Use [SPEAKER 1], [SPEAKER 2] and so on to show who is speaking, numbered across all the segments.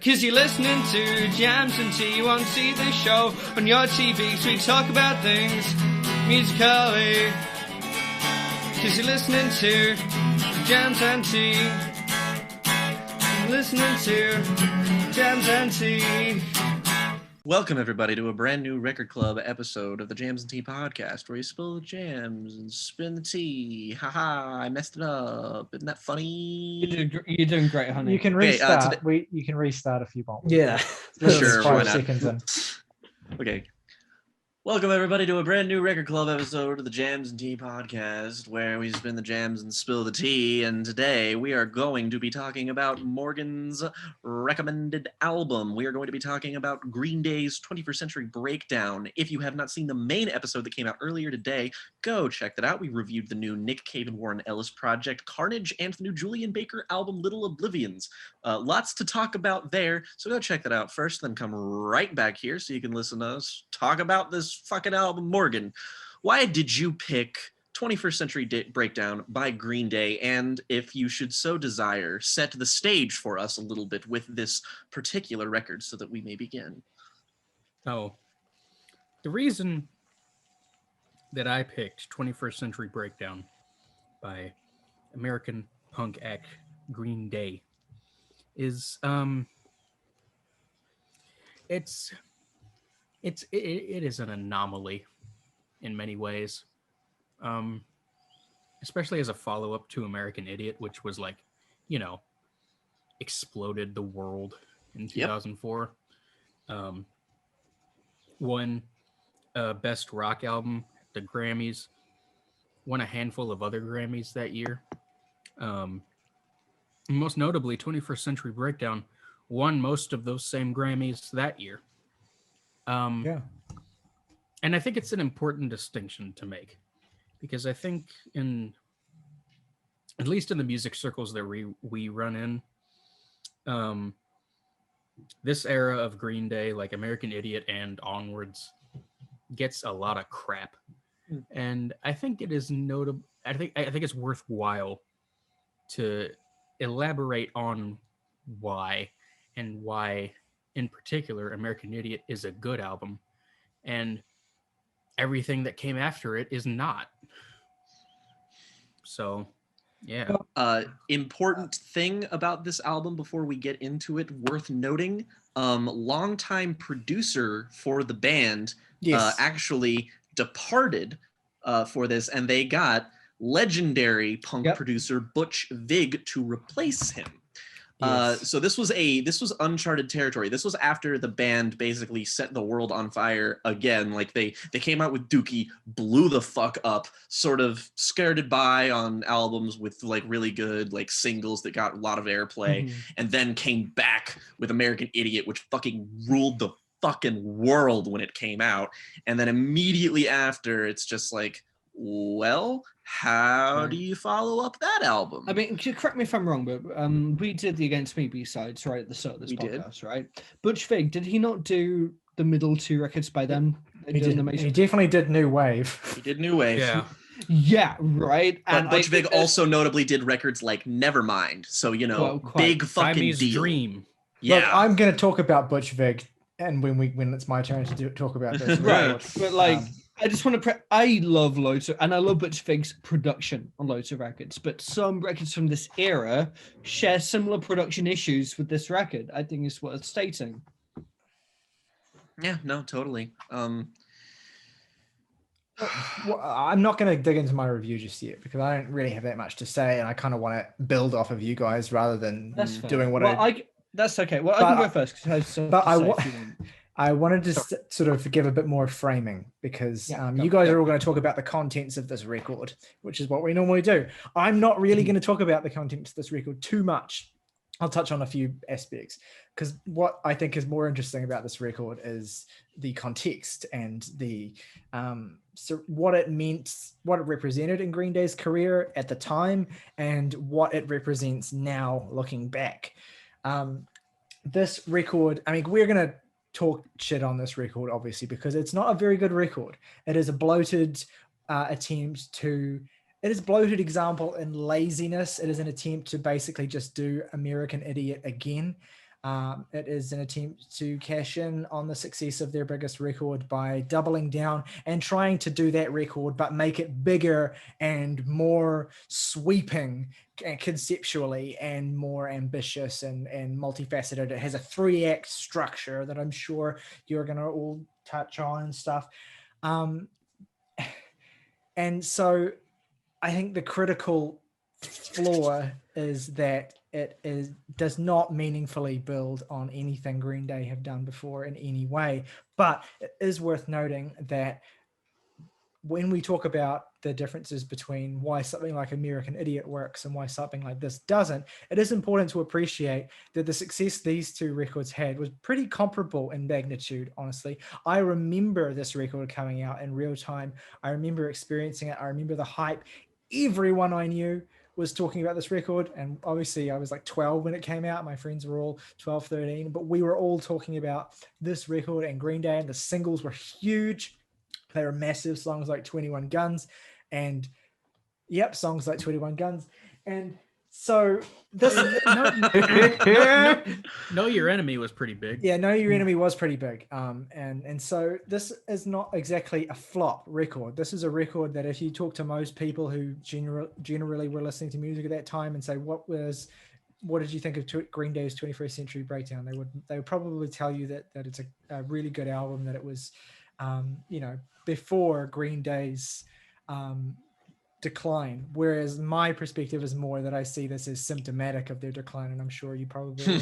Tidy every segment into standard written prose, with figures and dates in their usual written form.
[SPEAKER 1] 'Cause you're listening to Jams and Tea, you won't see the show on your TV, so we talk about things musically. 'Cause you're listening to Jams and Tea, you're listening to Jams and Tea.
[SPEAKER 2] Welcome, everybody, to a brand new Record Club episode of the Jams and Tea podcast, where you spill the jams and spin the tea. Haha, I messed it up. Isn't that funny?
[SPEAKER 1] You're doing great, honey.
[SPEAKER 3] You can restart. You can restart if you want.
[SPEAKER 1] Yeah.
[SPEAKER 2] Sure, why
[SPEAKER 3] 5
[SPEAKER 2] not?
[SPEAKER 3] seconds in.
[SPEAKER 2] Okay. Welcome, everybody, to a brand new Record Club episode of the Jams and Tea podcast, where we spin the jams and spill the tea. And today we are going to be talking about Morgan's recommended album. We are going to be talking about Green Day's 21st Century Breakdown. If you have not seen the main episode that came out earlier today, go check that out. We reviewed the new Nick Cave and Warren Ellis project, Carnage, and the new Julian Baker album, Little Oblivions. Lots to talk about there, so go check that out first, then come right back here so you can listen to us talk about this fucking album. Morgan, why did you pick 21st Century Breakdown by Green Day? And if you should so desire, set the stage for us a little bit with this particular record so that we may begin.
[SPEAKER 4] Oh, the reason that I picked 21st Century Breakdown by American punk act Green Day is it is an anomaly in many ways, especially as a follow-up to American Idiot, which was like, exploded the world in 2004. Won Best Rock Album at the Grammys, won a handful of other Grammys that year. Most notably, 21st Century Breakdown won most of those same Grammys that year. And I think it's an important distinction to make, because I think at least in the music circles that we run in, this era of Green Day, like American Idiot and onwards, gets a lot of crap. And I think it is notable. I think it's worthwhile to elaborate on why, and why in particular American Idiot is a good album and everything that came after it is not. So yeah.
[SPEAKER 2] Important thing about this album before we get into it, worth noting, longtime producer for the band actually departed for this, and they got legendary punk producer Butch Vig to replace him. So this was uncharted territory. This was after the band basically set the world on fire again. Like they came out with Dookie, blew the fuck up, sort of skirted by on albums with like really good like singles that got a lot of airplay, and then came back with American Idiot, which fucking ruled the fucking world when it came out. And then immediately after, it's just like, well, how do you follow up that album?
[SPEAKER 1] I mean, correct me if I'm wrong, but we did the Against Me B-sides right at the start of this podcast, right? Butch Vig, did he not do the middle two records by then?
[SPEAKER 3] He definitely did New Wave.
[SPEAKER 2] He did New Wave.
[SPEAKER 1] Yeah, right.
[SPEAKER 2] But Butch Vig also notably did records like Nevermind. So, big fucking
[SPEAKER 4] Siamese
[SPEAKER 2] deal.
[SPEAKER 4] Dream.
[SPEAKER 2] Yeah.
[SPEAKER 3] Look, I'm going to talk about Butch Vig, and when it's my turn to talk about this.
[SPEAKER 1] Right, but like... I just want to I love loads of, and I love Butch Vig's production on loads of records, but some records from this era share similar production issues with this record. I think is worth stating.
[SPEAKER 2] Yeah, no, totally.
[SPEAKER 3] Well, I'm not going to dig into my review just yet because I don't really have that much to say, and I kind of want to build off of you guys rather than doing what
[SPEAKER 1] That's okay. Well, I can go first.
[SPEAKER 3] I wanted to sort of give a bit more framing because you guys are all going to talk about the contents of this record, which is what we normally do. I'm not really going to talk about the contents of this record too much. I'll touch on a few aspects because what I think is more interesting about this record is the context and the what it meant, what it represented in Green Day's career at the time, and what it represents now looking back. This record, I mean, we're going to talk shit on this record, obviously, because it's not a very good record. It is a bloated bloated example in laziness. It is an attempt to basically just do American Idiot again. It is an attempt to cash in on the success of their biggest record by doubling down and trying to do that record, but make it bigger and more sweeping conceptually and more ambitious and multifaceted. It has a 3-act structure that I'm sure you're going to all touch on and stuff. And so I think the critical flaw is that it does not meaningfully build on anything Green Day have done before in any way. But it is worth noting that when we talk about the differences between why something like American Idiot works and why something like this doesn't, it is important to appreciate that the success these two records had was pretty comparable in magnitude, honestly. I remember this record coming out in real time. I remember experiencing it. I remember the hype. Everyone I knew was talking about this record, and obviously I was like 12 when it came out. My friends were all 12, 13, but we were all talking about this record and Green Day, and the singles were huge. They were massive. Songs like 21 Guns and songs like 21 Guns. And so this
[SPEAKER 4] Know Your Enemy was pretty big.
[SPEAKER 3] Yeah, Know Your Enemy was pretty big. And so this is not exactly a flop record. This is a record that if you talk to most people who generally were listening to music at that time and say, what did you think of Green Day's 21st Century Breakdown? They would probably tell you that it's a really good album, that it was before Green Day's decline, whereas my perspective is more that I see this as symptomatic of their decline, and I'm sure you probably will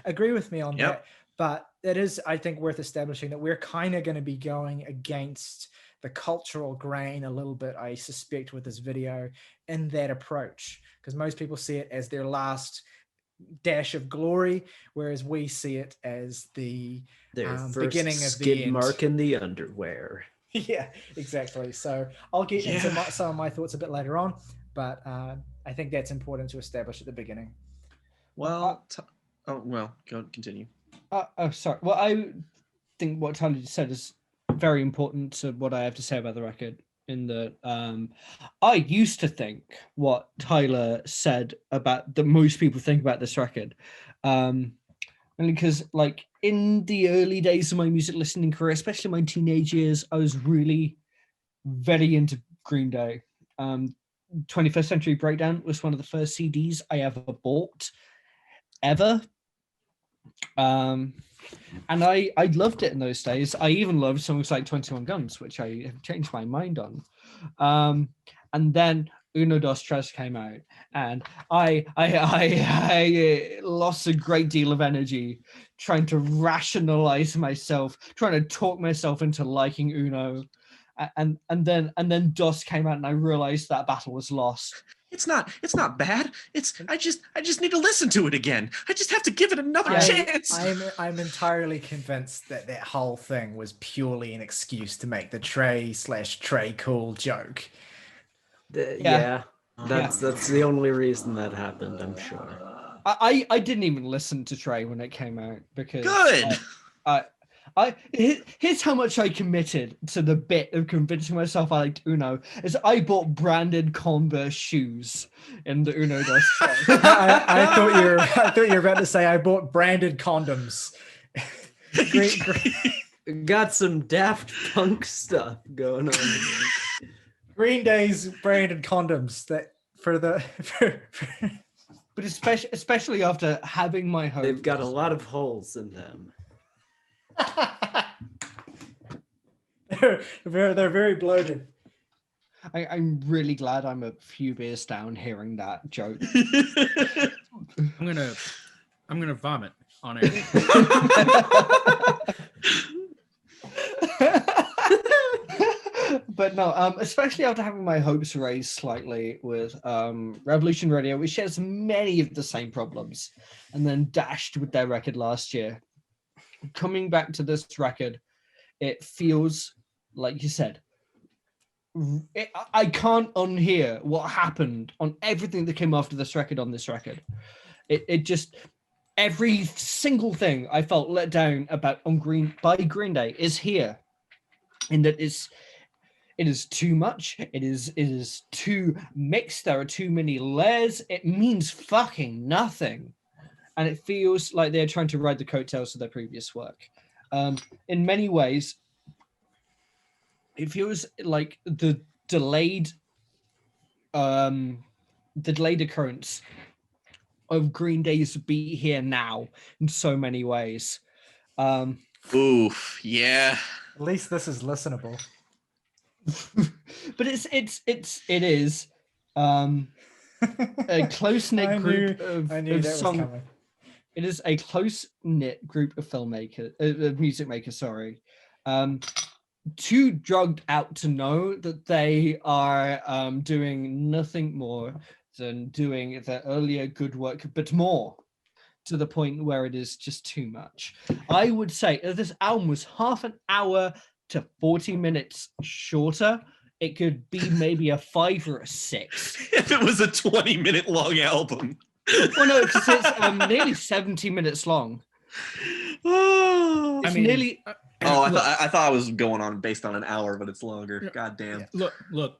[SPEAKER 3] agree with me on that. But it is, I think, worth establishing that we're kind of going to be going against the cultural grain a little bit, I suspect, with this video in that approach, because most people see it as their last dash of glory, whereas we see it as their beginning of
[SPEAKER 5] skid
[SPEAKER 3] the end.
[SPEAKER 5] Mark in the underwear.
[SPEAKER 3] Yeah, exactly. So I'll get into some of my thoughts a bit later on, but I think that's important to establish at the beginning.
[SPEAKER 2] Well, continue.
[SPEAKER 1] Sorry. Well, I think what Tyler just said is very important to what I have to say about the record. In that, I used to think what Tyler said about that most people think about this record, only because, like, in the early days of my music listening career, especially my teenage years, I was really very into Green Day. 21st Century Breakdown was one of the first CDs I ever bought, ever. And I loved it in those days. I even loved songs like 21 Guns, which I have changed my mind on. And then Uno Dos Tres came out, and I lost a great deal of energy trying to rationalize myself, trying to talk myself into liking Uno. And then Dos came out, and I realized that battle was lost.
[SPEAKER 2] It's not bad. I just need to listen to it again. I just have to give it another chance.
[SPEAKER 3] I'm entirely convinced that whole thing was purely an excuse to make the Trey Cool joke.
[SPEAKER 5] That's the only reason that happened, I'm sure.
[SPEAKER 1] I didn't even listen to Trey when it came out because
[SPEAKER 2] good.
[SPEAKER 1] Here's how much I committed to the bit of convincing myself I liked Uno, is I bought branded Converse shoes in the Uno Dos Tres.
[SPEAKER 3] I thought you were about to say I bought branded condoms. Great.
[SPEAKER 5] Got some Daft Punk stuff going on.
[SPEAKER 3] Green Day's branded condoms
[SPEAKER 1] but especially after having my hopes.
[SPEAKER 5] They've got a lot of holes in them.
[SPEAKER 3] They're very bloated.
[SPEAKER 1] I'm really glad I'm a few beers down hearing that joke.
[SPEAKER 4] I'm gonna vomit on air.
[SPEAKER 1] But no, especially after having my hopes raised slightly with Revolution Radio, which shares many of the same problems, and then dashed with their record last year. Coming back to this record, it feels, like you said, I can't unhear what happened on everything that came after this record on this record. It just, every single thing I felt let down about by Green Day is here. In that it is too much. It is too mixed. There are too many layers. It means fucking nothing. and it feels like they're trying to ride the coattails of their previous work. In many ways, it feels like the delayed occurrence of Green Day's Be Here Now in so many ways.
[SPEAKER 2] Oof, yeah.
[SPEAKER 3] At least this is listenable.
[SPEAKER 1] But it is a close-knit group of songs. It is a close-knit group of music makers, sorry. Too drugged out to know that they are doing nothing more than doing their earlier good work, but more, to the point where it is just too much. I would say if this album was half an hour to 40 minutes shorter, it could be maybe a 5 or a 6.
[SPEAKER 2] If it was a 20-minute long album.
[SPEAKER 1] Well, no, because it's nearly 70 minutes long.
[SPEAKER 2] I
[SPEAKER 1] mean, nearly.
[SPEAKER 2] I thought I was going on based on an hour, but it's longer. God damn.
[SPEAKER 4] Yeah. Look.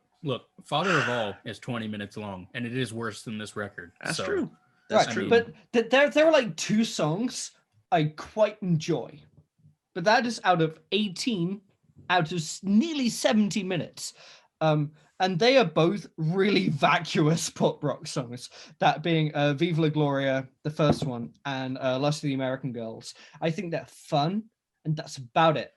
[SPEAKER 4] Father of All is 20 minutes long, and it is worse than this record.
[SPEAKER 2] That's true. That's true.
[SPEAKER 1] But there are like 2 songs I quite enjoy, but that is out of 18, out of nearly 70 minutes. And they are both really vacuous pop rock songs, that being Viva La Gloria, the first one, and Lust of the American Girls. I think they're fun, and that's about it.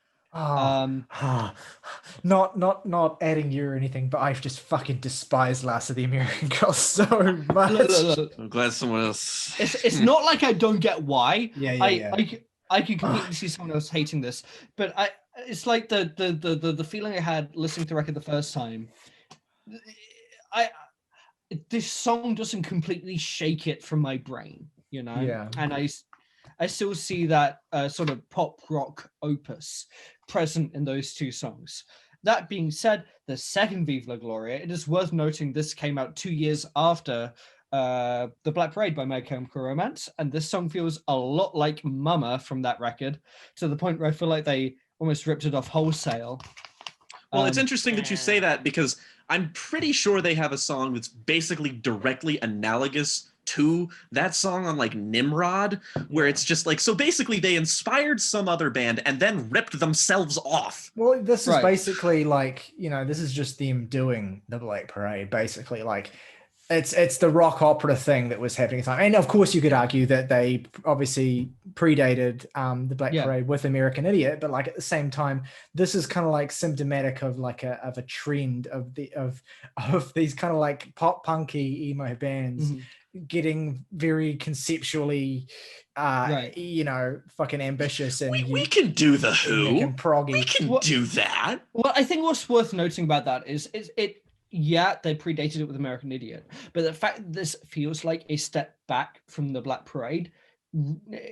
[SPEAKER 3] Not adding you or anything, but I've just fucking despised Last of the American Girls so much.
[SPEAKER 2] Look. I'm glad someone else.
[SPEAKER 1] It's not like I don't get why. I can completely see someone else hating this, but it's like the feeling I had listening to the record the first time. This song doesn't completely shake it from my brain, you know.
[SPEAKER 3] Yeah.
[SPEAKER 1] And I still see that sort of pop rock opus present in those 2 songs. That being said, the second Viva La Gloria, it is worth noting this came out 2 years after The Black Parade by My Chemical Romance, and this song feels a lot like Mama from that record, to the point where I feel like they almost ripped it off wholesale.
[SPEAKER 2] Well, it's interesting that you say that, because I'm pretty sure they have a song that's basically directly analogous to that song on like Nimrod, where it's just like, so basically they inspired some other band and then ripped themselves off.
[SPEAKER 3] Well, this is basically like, you know, this is just them doing the Black Parade, basically. Like, it's the rock opera thing that was happening at the time. And of course you could argue that they obviously predated the Black Parade with American Idiot, but like at the same time, this is kind of like symptomatic of like a trend of these kind of like pop punky emo bands getting very conceptually you know, fucking ambitious. And
[SPEAKER 2] we can do the Who.
[SPEAKER 3] And proggy.
[SPEAKER 2] We can do that.
[SPEAKER 1] Well, I think what's worth noting about that is they predated it with American Idiot, but the fact that this feels like a step back from the Black Parade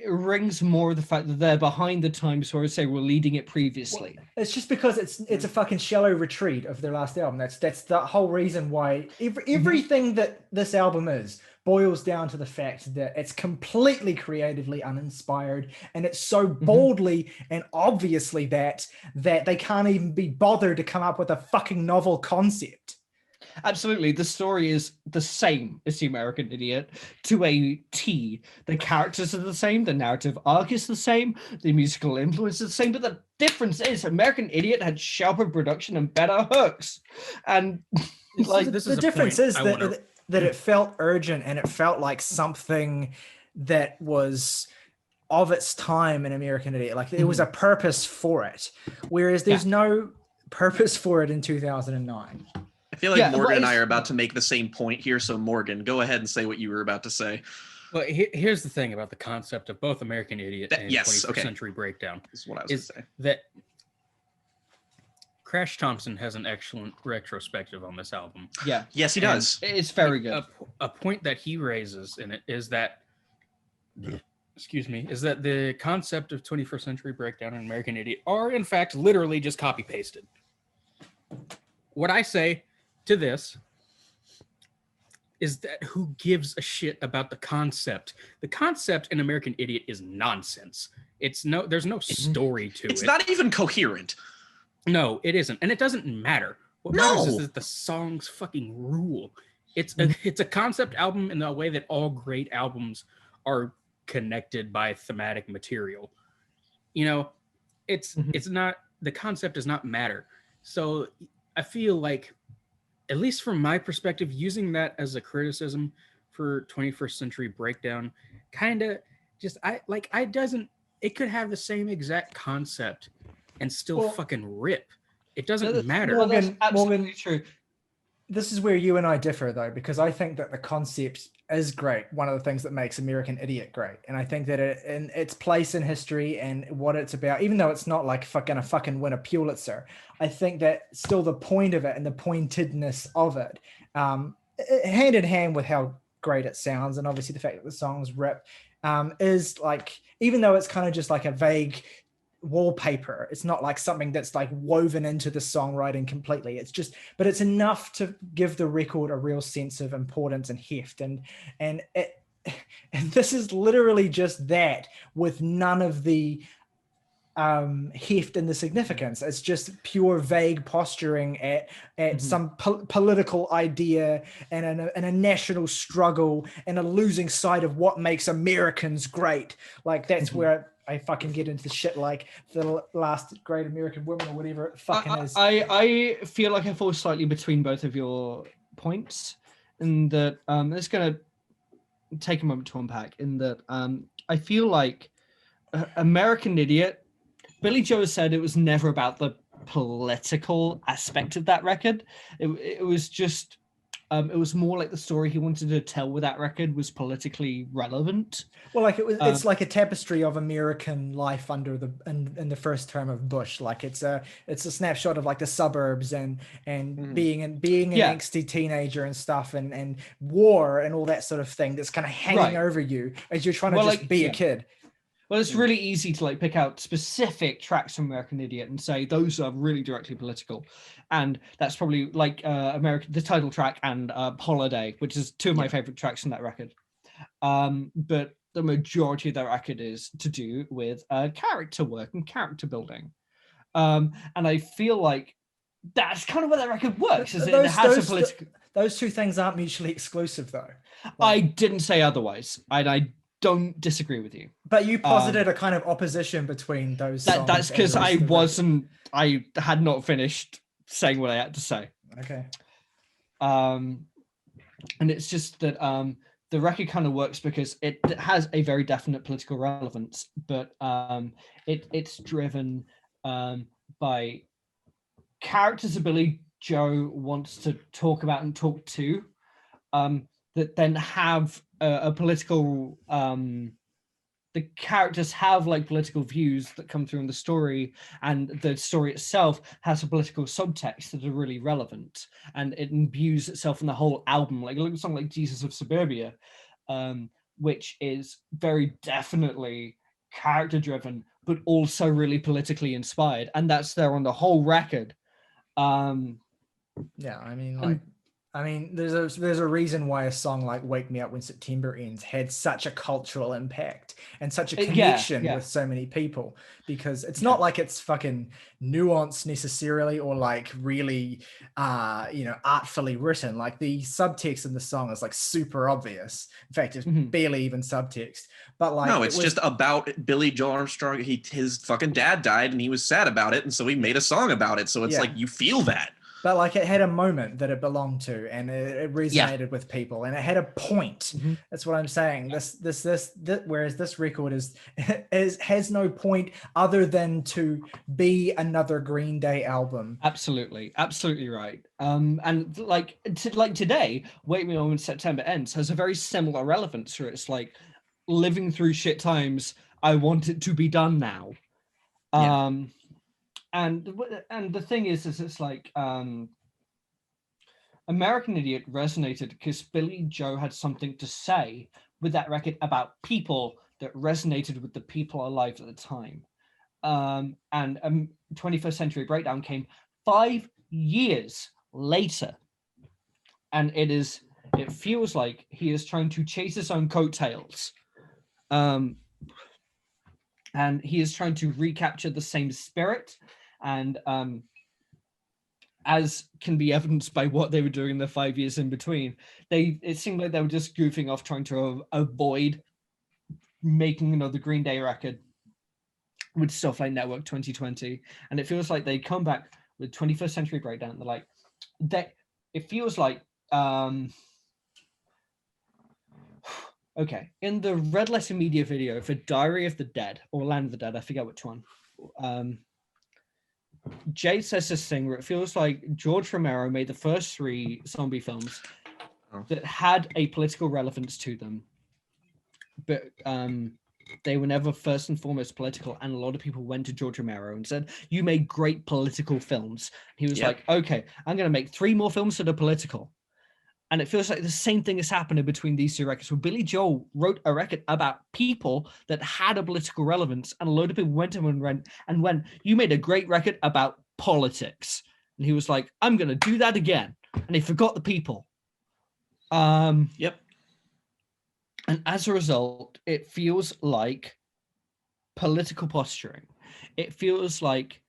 [SPEAKER 1] rings more of the fact that they're behind the times where I say we're leading it previously.
[SPEAKER 3] Well, it's just because it's a fucking shallow retreat of their last album. That's the whole reason why everything that this album is boils down to the fact that it's completely creatively uninspired, and it's so boldly and obviously that they can't even be bothered to come up with a fucking novel concept.
[SPEAKER 1] Absolutely. The story is the same as The American Idiot to a T. The characters are the same. The narrative arc is the same. The musical influence is the same. But the difference is American Idiot had sharper production and better hooks. And
[SPEAKER 3] like the difference is that it felt urgent, and it felt like something that was of its time in American Idiot. Like there was a purpose for it. Whereas there's no purpose for it in 2009.
[SPEAKER 2] I feel like Morgan and I are about to make the same point here. So Morgan, go ahead and say what you were about to say.
[SPEAKER 4] Well, here's the thing about the concept of both American Idiot and 21st Century Breakdown.
[SPEAKER 2] This is what I was going to say.
[SPEAKER 4] That Crash Thompson has an excellent retrospective on this album.
[SPEAKER 1] Yeah.
[SPEAKER 2] Yes, he does.
[SPEAKER 1] It's very good.
[SPEAKER 4] A point that he raises in it is that, is that the concept of 21st Century Breakdown and American Idiot are, in fact, literally just copy-pasted. What I say to this is that who gives a shit about the concept? The concept in American Idiot is nonsense. There's no story to it.
[SPEAKER 2] It's not even coherent.
[SPEAKER 4] No, it isn't. And it doesn't matter. What matters is that the songs fucking rule. It's a concept album in the way that all great albums are connected by thematic material. You know, it's not, the concept does not matter. So I feel like, at least from my perspective, using that as a criticism for 21st Century Breakdown kind of just, it could have the same exact concept and still fucking rip. It doesn't matter.
[SPEAKER 3] Morgan,
[SPEAKER 1] That's absolutely true.
[SPEAKER 3] This is where you and I differ, though, because I think that the concept is great. One of the things that makes American Idiot great. And I think that in its place in history and what it's about, even though it's not like gonna fucking win a Pulitzer, I think that still the point of it and the pointedness of it, hand in hand with how great it sounds, and obviously the fact that the songs rip, is like, even though it's kind of just like a vague wallpaper, it's not like something that's like woven into the songwriting completely. It's just, but it's enough to give the record a real sense of importance and heft, and this is literally just that, with none of the heft and the significance. It's just pure vague posturing at some political idea and a national struggle and a losing sight of what makes Americans great. Like that's where I fucking get into shit like the last great American woman or whatever it fucking is.
[SPEAKER 1] I feel like I fall slightly between both of your points, in that it's going to take a moment to unpack, in that I feel like American Idiot, Billy Joe has said it was never about the political aspect of that record. It was just, it was more like the story he wanted to tell with that record was politically relevant.
[SPEAKER 3] Well, like it's like a tapestry of American life under in the first term of Bush. Like it's a snapshot of like the suburbs and being an angsty teenager and stuff, and war and all that sort of thing that's kind of hanging over you as you're trying to just be a kid.
[SPEAKER 1] Well, it's really easy to like pick out specific tracks from American Idiot and say those are really directly political, and that's probably like the title track and Holiday, which is two of my favorite tracks from that record. But the majority of that record is to do with character work and character building, and I feel like that's kind of where that record works. Is it has a political.
[SPEAKER 3] Those two things aren't mutually exclusive, though.
[SPEAKER 1] I didn't say otherwise. I don't disagree with you.
[SPEAKER 3] But you posited a kind of opposition between those songs.
[SPEAKER 1] That's because I had not finished saying what I had to say.
[SPEAKER 3] Okay.
[SPEAKER 1] And it's just that the record kind of works because it has a very definite political relevance, but it's driven by characters that Billy Joe wants to talk about and talk to, that then have a political, the characters have like political views that come through in the story, and the story itself has a political subtext that are really relevant, and it imbues itself in the whole album. Like a song like Jesus of Suburbia, which is very definitely character driven, but also really politically inspired, and that's there on the whole record.
[SPEAKER 3] Yeah, I mean, there's a reason why a song like "Wake Me Up When September Ends" had such a cultural impact and such a connection with so many people, because it's not like it's fucking nuanced necessarily or like really, artfully written. Like the subtext in the song is like super obvious. In fact, it's barely even subtext. But like,
[SPEAKER 2] no, it's just about Billy Joe Armstrong. His fucking dad died, and he was sad about it, and so he made a song about it. So it's like you feel that.
[SPEAKER 3] But like it had a moment that it belonged to, and it resonated with people, and it had a point. That's what I'm saying. This whereas this record has no point other than to be another Green Day album.
[SPEAKER 1] Absolutely right. And like today, "Wake Me Up When September Ends" has a very similar relevance, where it's like living through shit times. I want it to be done now. And the thing is it's like American Idiot resonated because Billy Joe had something to say with that record about people that resonated with the people alive at the time. And 21st Century Breakdown came 5 years later, and it feels like he is trying to chase his own coattails. And he is trying to recapture the same spirit. And as can be evidenced by what they were doing in the 5 years in between, it seemed like they were just goofing off, trying to avoid making another Green Day record with stuff like Network 2020, and it feels like they come back with 21st Century Breakdown. They're like, it feels like, okay, in the Red Letter Media video for Diary of the Dead or Land of the Dead, I forget which one, Jade says this thing where it feels like George Romero made the first 3 zombie films that had a political relevance to them, but they were never first and foremost political, and a lot of people went to George Romero and said, you made great political films. He was like, okay, I'm going to make 3 more films that are political. And it feels like the same thing is happening between these 2 records, where Billy Joel wrote a record about people that had a political relevance, and a load of people went to him and went, you made a great record about politics. And he was like, I'm going to do that again. And he forgot the people. And as a result, it feels like political posturing. It feels like,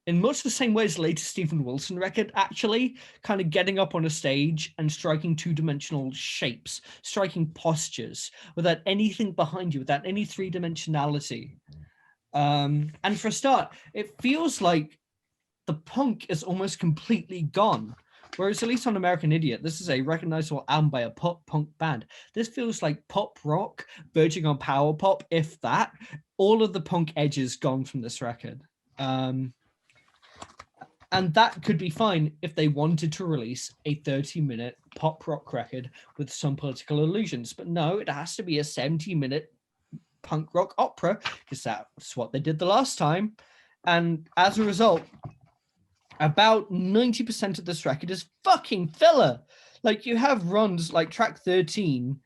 [SPEAKER 1] in much the same way as the latest Stephen Wilson record, actually, kind of getting up on a stage and striking 2-dimensional shapes, striking postures without anything behind you, without any 3-dimensionality. And for a start, it feels like the punk is almost completely gone. Whereas at least on American Idiot, this is a recognizable album by a pop punk band. This feels like pop rock, verging on power pop, if that. All of the punk edges gone from this record. And that could be fine if they wanted to release a 30-minute pop rock record with some political allusions. But no, it has to be a 70-minute punk rock opera, because that's what they did the last time. And as a result, about 90% of this record is fucking filler. Like, you have runs like track 13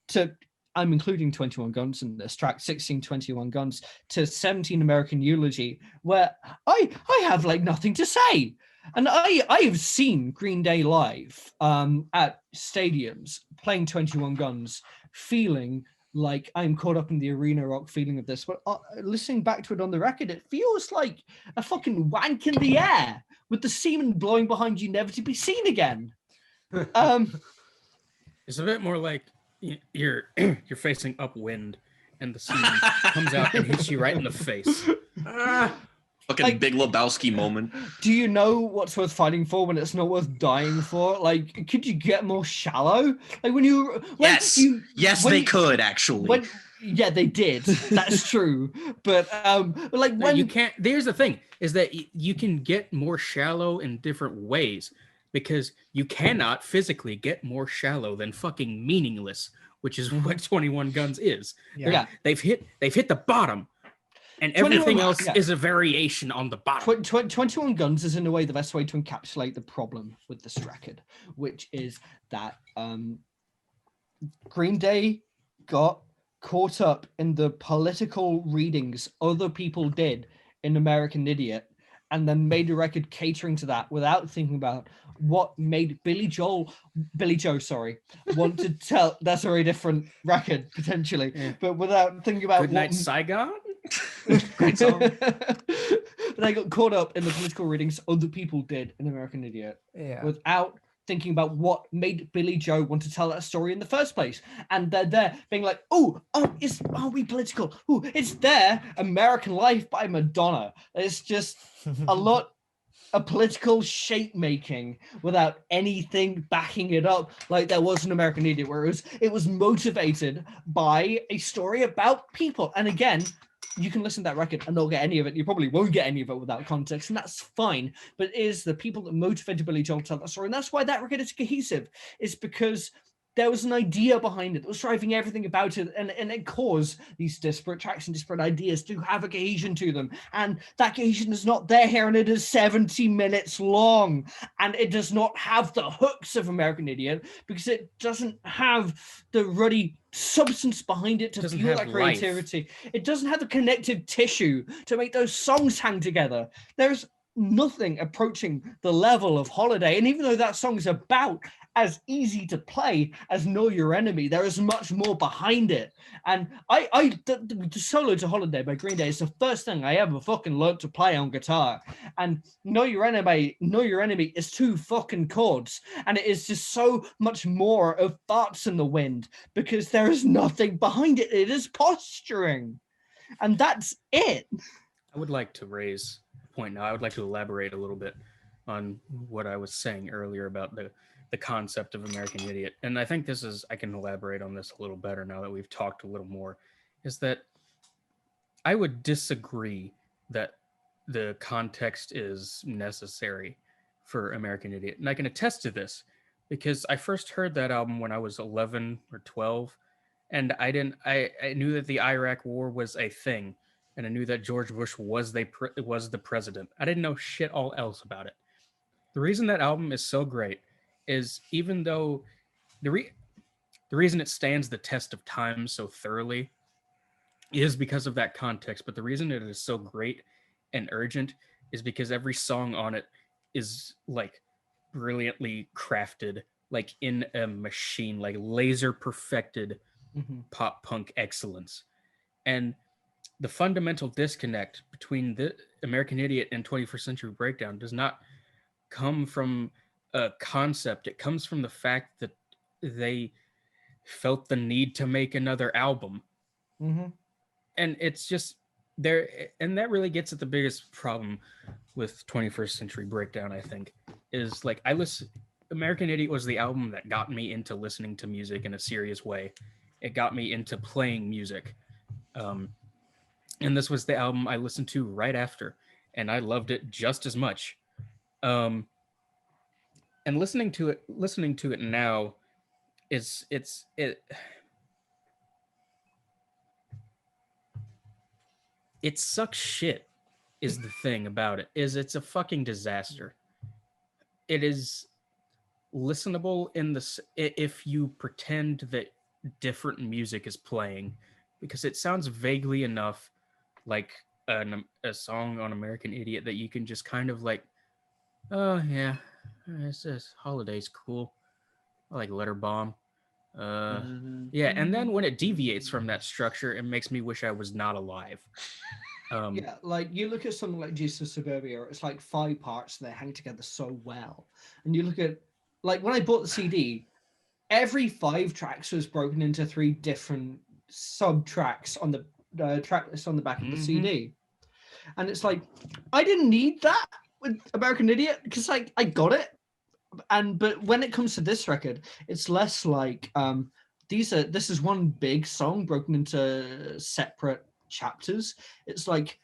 [SPEAKER 1] to, I'm including 21 Guns in this, track 16, 21 Guns, to 17 American Eulogy, where I have like nothing to say. And I have seen Green Day live at stadiums playing 21 Guns, feeling like I'm caught up in the arena rock feeling of this. But listening back to it on the record, it feels like a fucking wank in the air with the semen blowing behind you, never to be seen again.
[SPEAKER 4] It's a bit more like you're facing upwind and the semen comes out and hits you right in the face.
[SPEAKER 2] Fucking like, Big Lebowski moment.
[SPEAKER 1] Do you know what's worth fighting for when it's not worth dying for? Like, could you get more shallow? Like
[SPEAKER 2] yes, they could actually.
[SPEAKER 1] Yeah, they did. That's true. But like when
[SPEAKER 4] you can't. There's the thing: is that you can get more shallow in different ways, because you cannot physically get more shallow than fucking meaningless, which is what 21 Guns is.
[SPEAKER 1] Yeah.
[SPEAKER 4] They've hit the bottom. And everything else is a variation on the bottom.
[SPEAKER 1] 21 Guns is, in a way, the best way to encapsulate the problem with this record, which is that Green Day got caught up in the political readings other people did in American Idiot, and then made a record catering to that without thinking about what made Billy Joe, want to tell. That's a very different record, potentially, but without thinking about
[SPEAKER 4] Good Night, Saigon?
[SPEAKER 1] Great song. They got caught up in the political readings other people did in American Idiot, without thinking about what made Billy Joe want to tell that story in the first place. And they're there being like, are we political? It's there, American Life by Madonna. It's just a lot of political shape making without anything backing it up, like there was an American Idiot, where it was motivated by a story about people. And again, you can listen to that record and not get any of it. You probably won't get any of it without context, and that's fine. But it is the people that motivated Billy Joel to tell that story. And that's why that record is cohesive. It's because there was an idea behind it that was driving everything about it, and it caused these disparate tracks and disparate ideas to have a cohesion to them. And that cohesion is not there here, and it is 70 minutes long. And it does not have the hooks of American Idiot, because it doesn't have the ruddy substance behind it to fuel that creativity. Life. It doesn't have the connective tissue to make those songs hang together. There's nothing approaching the level of Holiday. And even though that song is about as easy to play as Know Your Enemy. There is much more behind it. And the Solo to Holiday by Green Day is the first thing I ever fucking learned to play on guitar. And Know Your Enemy is 2 fucking chords. And it is just so much more of farts in the wind because there is nothing behind it. It is posturing. And that's it.
[SPEAKER 4] I would like to raise a point now. I would like to elaborate a little bit on what I was saying earlier about the concept of American Idiot. And I think I can elaborate on this a little better now that we've talked a little more, is that I would disagree that the context is necessary for American Idiot. And I can attest to this because I first heard that album when I was 11 or 12. And I knew that the Iraq War was a thing. And I knew that George Bush was the president. I didn't know shit all else about it. The reason that album is so great is even though the reason it stands the test of time so thoroughly is because of that context. But the reason it is so great and urgent is because every song on it is like brilliantly crafted, like in a machine, like laser perfected pop punk excellence. And the fundamental disconnect between the American Idiot and 21st Century Breakdown does not come from a concept. It comes from the fact that they felt the need to make another album. And it's just there. And that really gets at the biggest problem with 21st Century Breakdown, I think, is like American Idiot was the album that got me into listening to music in a serious way. It got me into playing music. And this was the album I listened to right after, and I loved it just as much. And listening to it now, it sucks shit. Is the thing about it is it's a fucking disaster. It is listenable if you pretend that different music is playing, because it sounds vaguely enough like a song on American Idiot that you can just kind of like, oh yeah, this Holiday's cool. I like Letter Bomb. Yeah, and then when it deviates from that structure, it makes me wish I was not alive.
[SPEAKER 1] Yeah, like you look at something like Jesus Suburbia, it's like 5 parts and they hang together so well. And you look at, like when I bought the CD, every 5 tracks was broken into 3 different sub tracks on the track list on the back of the CD. And it's like, I didn't need that with American Idiot because I got it. But when it comes to this record, it's less like this is one big song broken into separate chapters. It's like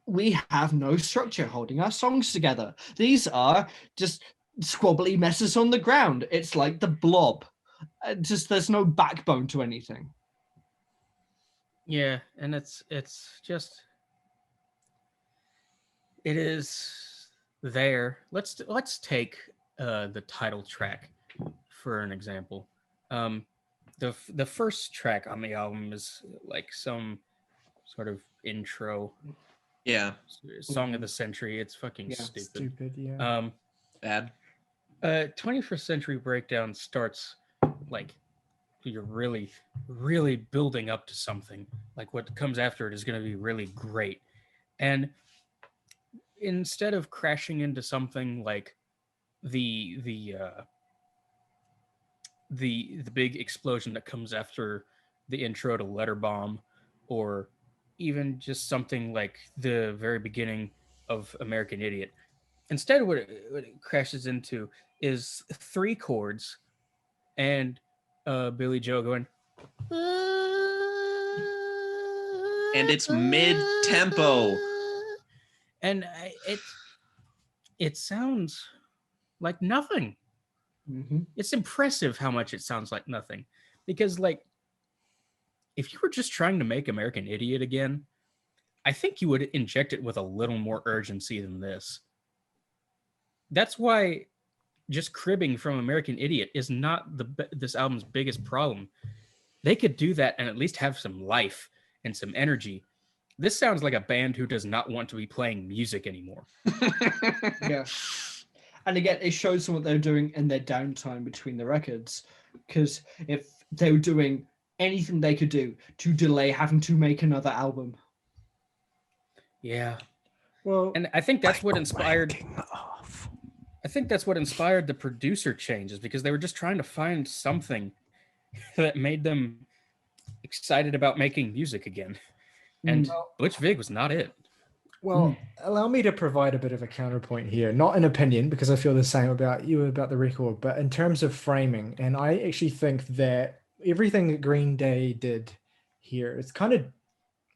[SPEAKER 1] we have no structure holding our songs together. These are just squabbly messes on the ground. It's like the Blob. Just there's no backbone to anything.
[SPEAKER 4] Yeah, and it is there. Let's take the title track for an example. The first track on the album is like some sort of intro.
[SPEAKER 2] Yeah.
[SPEAKER 4] Song of the century. It's fucking stupid.
[SPEAKER 3] Yeah.
[SPEAKER 2] Bad.
[SPEAKER 4] 21st Century Breakdown starts like you're really, really building up to something. Like what comes after it is going to be really great. And instead of crashing into something like the big explosion that comes after the intro to Letter Bomb, or even just something like the very beginning of American Idiot, instead what it crashes into is 3 chords and Billy Joe going,
[SPEAKER 2] and it's mid-tempo,
[SPEAKER 4] and it sounds like nothing. It's impressive how much it sounds like nothing, because like if you were just trying to make American Idiot again, I think you would inject it with a little more urgency than this. That's why just cribbing from American Idiot is not this album's biggest problem. They could do that and at least have some life and some energy. This sounds like a band who does not want to be playing music anymore.
[SPEAKER 1] Yeah. And again, it shows them what they're doing in their downtime between the records. Because if they were doing anything they could do to delay having to make another album.
[SPEAKER 4] Yeah.
[SPEAKER 3] Well,
[SPEAKER 4] and I think that's what inspired. I think that's what inspired the producer changes, because they were just trying to find something that made them excited about making music again. And Butch Vig was not it.
[SPEAKER 3] Well, allow me to provide a bit of a counterpoint here. Not an opinion, because I feel the same about you about the record, but in terms of framing. And I actually think that everything that Green Day did here, it's kind of,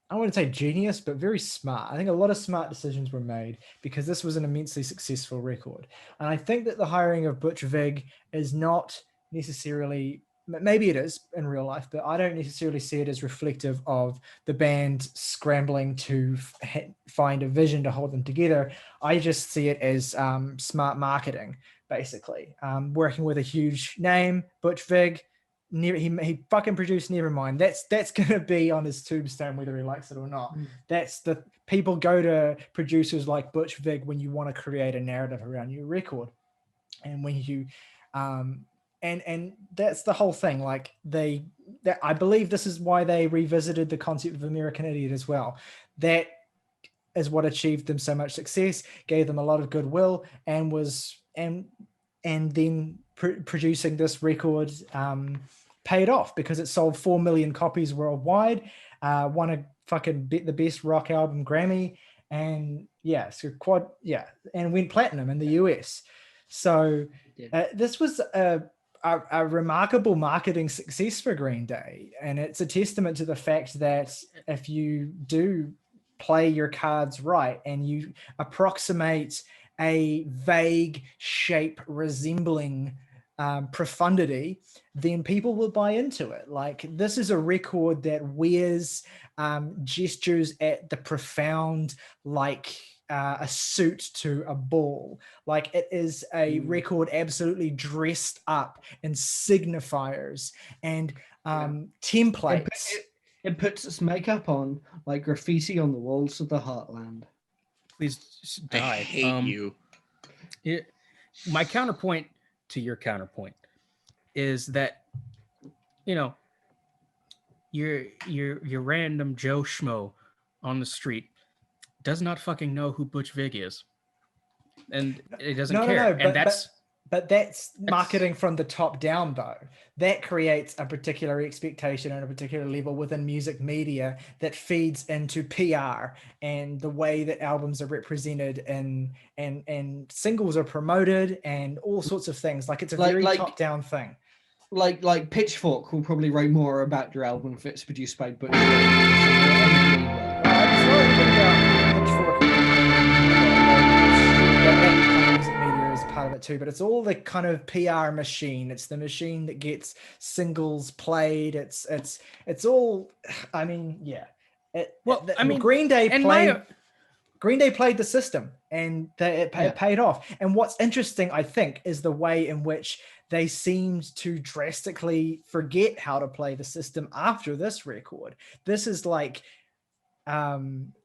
[SPEAKER 3] I wouldn't say genius, but very smart. I think a lot of smart decisions were made because this was an immensely successful record. And I think that the hiring of Butch Vig is not necessarily, maybe it is in real life, but I don't necessarily see it as reflective of the band scrambling to find a vision to hold them together. I just see it as smart marketing, basically. Working with a huge name, Butch Vig, he fucking produced Nevermind. That's gonna be on his tombstone whether he likes it or not. That's the people go to producers like Butch Vig when you want to create a narrative around your record, and when you and that's the whole thing. Like I believe this is why they revisited the concept of American Idiot as well. That is what achieved them so much success, gave them a lot of goodwill, and then producing this record paid off because it sold 4 million copies worldwide, won a fucking the best rock album Grammy, and and went platinum in the US. So this was a remarkable marketing success for Green Day, and it's a testament to the fact that if you do play your cards right and you approximate a vague shape resembling profundity, then people will buy into it. Like, this is a record that wears gestures at the profound, like a suit to a ball. Like, it is a record absolutely dressed up in signifiers and templates.
[SPEAKER 1] It puts its makeup on like graffiti on the walls of the Heartland.
[SPEAKER 4] Please die.
[SPEAKER 2] I hate you.
[SPEAKER 4] My counterpoint to your counterpoint is that, you know, your random Joe Schmo on the street does not fucking know who Butch Vig is, and it doesn't care.
[SPEAKER 3] But that's marketing from the top down, though. That creates a particular expectation and a particular level within music media that feeds into PR and the way that albums are represented and singles are promoted and all sorts of things. Like, it's a very top down thing.
[SPEAKER 1] Like Pitchfork will probably write more about your album if it's produced by Butch Vig.
[SPEAKER 3] Part of it too, but it's all the kind of PR machine. It's the machine that gets singles played. It's all. I mean, yeah. Green Day played the system, and it paid off. And what's interesting, I think, is the way in which they seemed to drastically forget how to play the system after this record. This is like.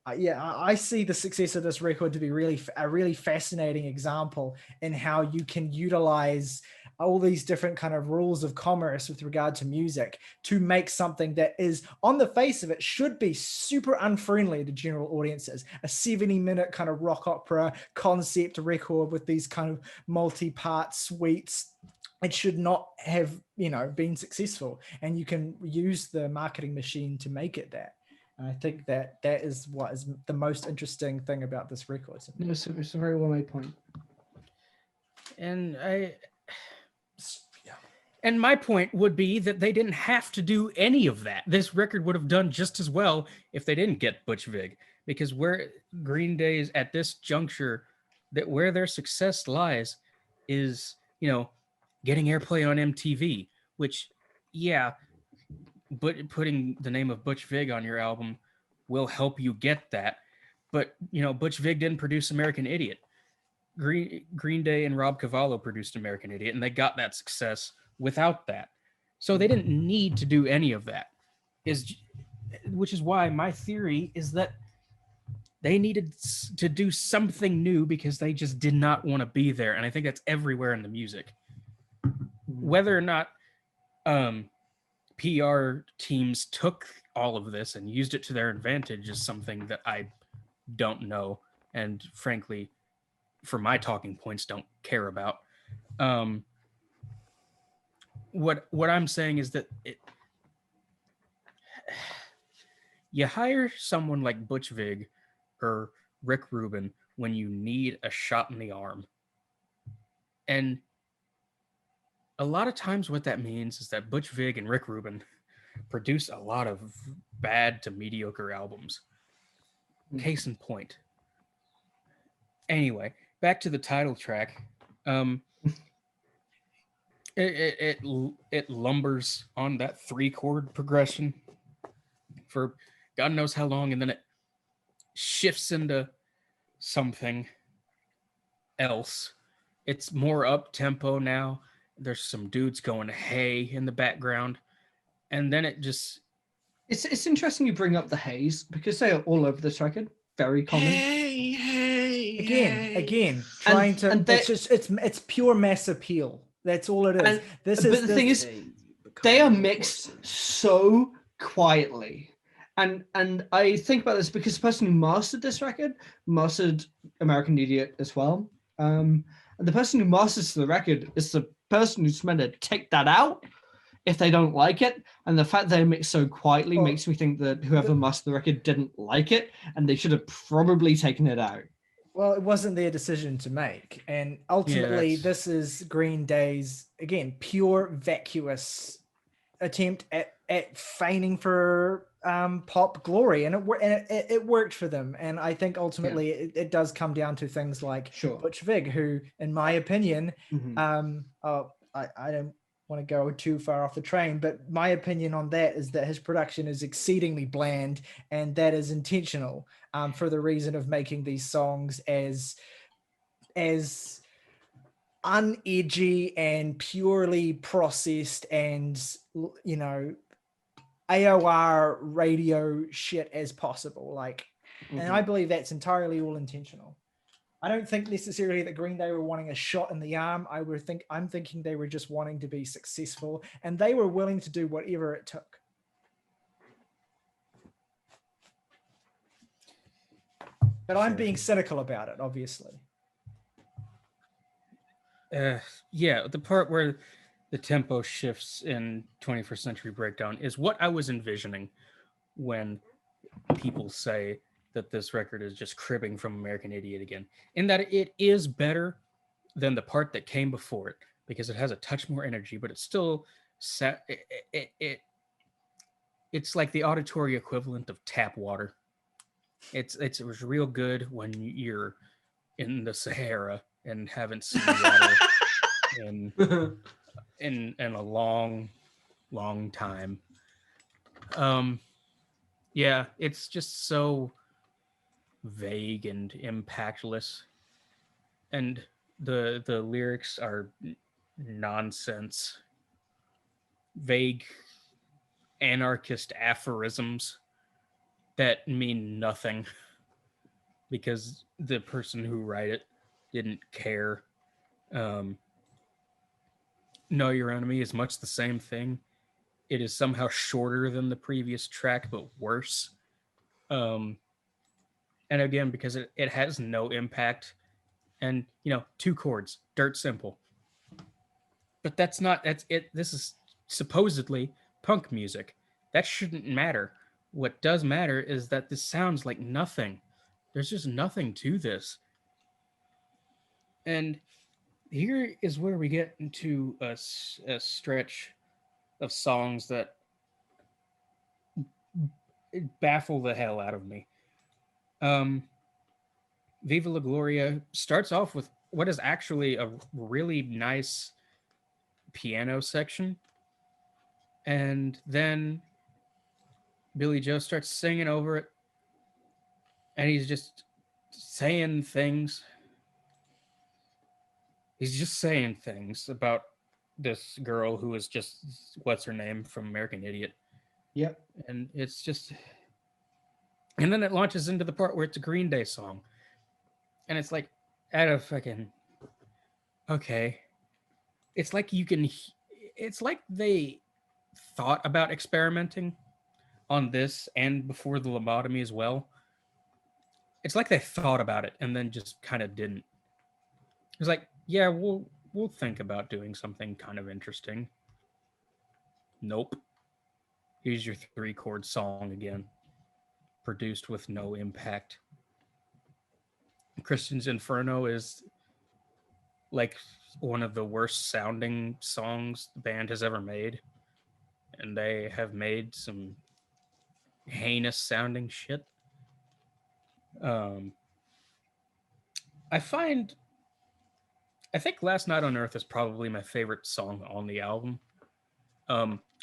[SPEAKER 3] I see the success of this record to be a really fascinating example in how you can utilize all these different kind of rules of commerce with regard to music to make something that is, on the face of it, should be super unfriendly to general audiences. A 70-minute kind of rock opera concept record with these kind of multi-part suites. It should not have, been successful, and you can use the marketing machine to make it that. I think that is what is the most interesting thing about this record.
[SPEAKER 1] It's a very well made point.
[SPEAKER 4] And my point would be that they didn't have to do any of that. This record would have done just as well if they didn't get Butch Vig, because where Green Day is at this juncture, that where their success lies is, getting airplay on MTV, which, but putting the name of Butch Vig on your album will help you get that. But, Butch Vig didn't produce American Idiot. Green Day and Rob Cavallo produced American Idiot, and they got that success without that. So they didn't need to do any of that. Which is why my theory is that they needed to do something new because they just did not want to be there. And I think that's everywhere in the music. Whether or not PR teams took all of this and used it to their advantage is something that I don't know. And frankly, for my talking points, don't care about. What I'm saying is that you hire someone like Butch Vig or Rick Rubin when you need a shot in the arm. And a lot of times what that means is that Butch Vig and Rick Rubin produce a lot of bad to mediocre albums. Case in point. Anyway, back to the title track. It lumbers on that 3-chord progression for God knows how long, and then it shifts into something else. It's more up tempo now. There's some dudes going hey in the background, and then it just
[SPEAKER 1] it's interesting you bring up the haze because they are all over this record, very common.
[SPEAKER 3] Again trying to it's pure mass appeal. That's all it is.
[SPEAKER 1] The thing is, they are mixed so quietly. And I think about this because the person who mastered this record mastered American Idiot as well. And the person who masters the record is the person who's meant to take that out if they don't like it. And the fact they mix so quietly makes me think that whoever mastered the record didn't like it and they should have probably taken it out.
[SPEAKER 3] Well, it wasn't their decision to make. And ultimately, this is Green Day's, again, pure vacuous attempt at feigning for pop glory. And it worked for them. And I think ultimately it does come down to things like Butch Vig, who, in my opinion, I don't want to go too far off the train, but my opinion on that is that his production is exceedingly bland, and that is intentional for the reason of making these songs as unedgy and purely processed and, you know, AOR radio shit as possible. Like, and I believe that's entirely all intentional. I don't think necessarily that Green Day were wanting a shot in the arm. I'm thinking they were just wanting to be successful, and they were willing to do whatever it took. But I'm being cynical about it, obviously.
[SPEAKER 4] Yeah, the part where the tempo shifts in 21st Century Breakdown is what I was envisioning when people say that this record is just cribbing from American Idiot again, in that it is better than the part that came before it because it has a touch more energy, but it's still it's like the auditory equivalent of tap water. It was real good when you're in the Sahara and haven't seen water in a long time. Yeah, it's just so vague and impactless, and the lyrics are nonsense, vague anarchist aphorisms that mean nothing because the person who wrote it didn't care. Know Your Enemy is much the same thing. It is somehow shorter than the previous track, but worse. And again, because it has no impact. And, 2 chords, dirt simple. But that's it. This is supposedly punk music. That shouldn't matter. What does matter is that this sounds like nothing. There's just nothing to this. And here is where we get into a stretch of songs that baffle the hell out of me. Viva La Gloria starts off with what is actually a really nice piano section. And then Billy Joe starts singing over it. And he's just saying things. He's just saying things about this girl who is just, what's her name, from American Idiot.
[SPEAKER 1] Yep.
[SPEAKER 4] And it's just, And then it launches into the part where it's a Green Day song. And it's like, at a fucking... Okay. It's like you can... It's like they thought about experimenting on this and before the lobotomy as well. It's like they thought about it and then just kind of didn't. It's like, yeah, we'll think about doing something kind of interesting. Nope. Here's your 3-chord song again. Produced with no impact. Christian's Inferno is like one of the worst sounding songs the band has ever made. And they have made some heinous sounding shit. I think Last Night on Earth is probably my favorite song on the album.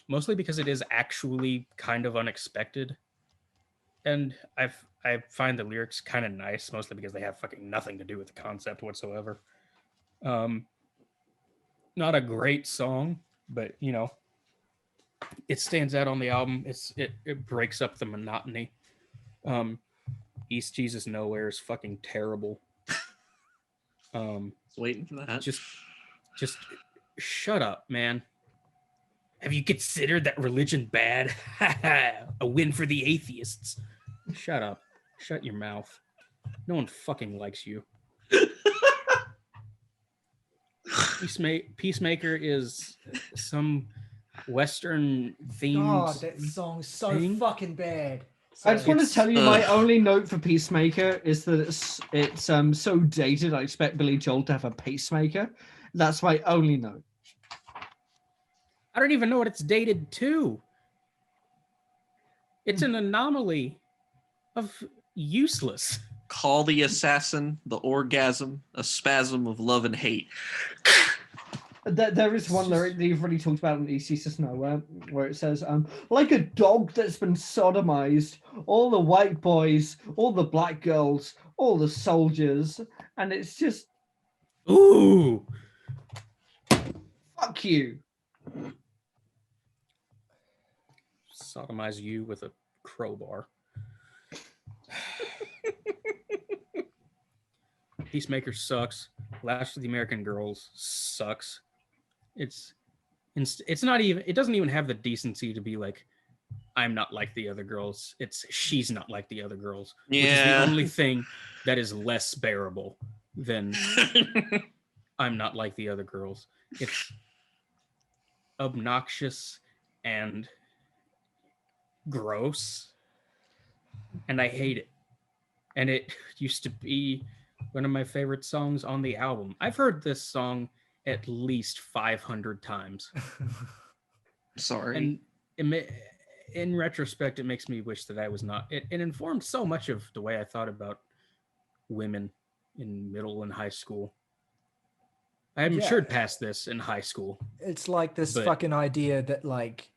[SPEAKER 4] Mostly because it is actually kind of unexpected. And I find the lyrics kind of nice, mostly because they have fucking nothing to do with the concept whatsoever. Not a great song, but you know, it stands out on the album. It breaks up the monotony. East Jesus Nowhere is fucking terrible.
[SPEAKER 2] Waiting for that.
[SPEAKER 4] Just shut up, man. Have you considered that religion bad? A win for the atheists. Shut up. Shut your mouth. No one fucking likes you. Peacemaker is some Western themed.
[SPEAKER 3] God, that song's so fucking bad.
[SPEAKER 5] I just want to tell you my only note for Peacemaker is that it's so dated. I expect Billy Joel to have a pacemaker. That's my only note.
[SPEAKER 4] I don't even know what it's dated to. It's an anomaly of useless.
[SPEAKER 2] Call the assassin, the orgasm, a spasm of love and hate.
[SPEAKER 5] There is one lyric that you've already talked about in East Jesus Nowhere, where it says, like a dog that's been sodomized, all the white boys, all the black girls, all the soldiers, and it's just...
[SPEAKER 4] Ooh!
[SPEAKER 5] Fuck you.
[SPEAKER 4] Sodomize you with a crowbar. Peacemaker sucks. Last of the American Girls sucks. It's not even, it doesn't even have the decency to be like, I'm not like the other girls. It's she's not like the other girls.
[SPEAKER 2] Yeah.
[SPEAKER 4] Which is the only thing that is less bearable than I'm not like the other girls. It's obnoxious and gross. And I hate it. And it used to be one of my favorite songs on the album. I've heard this song at least 500 times.
[SPEAKER 2] Sorry.
[SPEAKER 4] And in retrospect, it makes me wish that I was not. It informed so much of the way I thought about women in middle and high school. I matured past this in high school.
[SPEAKER 3] It's like this fucking idea that like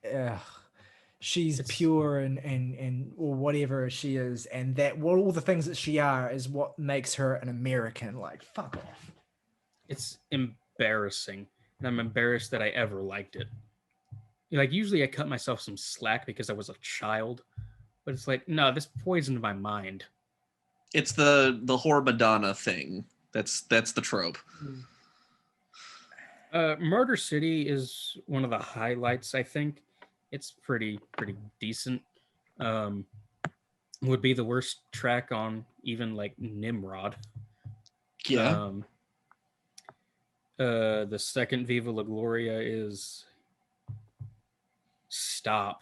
[SPEAKER 3] she's pure and or whatever she is, and that all the things that she are is what makes her an American. Like, fuck off.
[SPEAKER 4] It's embarrassing, and I'm embarrassed that I ever liked it. Like, usually I cut myself some slack because I was a child, but it's like, no, this poisoned my mind.
[SPEAKER 2] It's the whore Madonna thing. That's the trope.
[SPEAKER 4] Murder City is one of the highlights, I think. It's pretty decent. Would be the worst track on even like Nimrod.
[SPEAKER 2] Yeah.
[SPEAKER 4] The second Viva La Gloria is stop.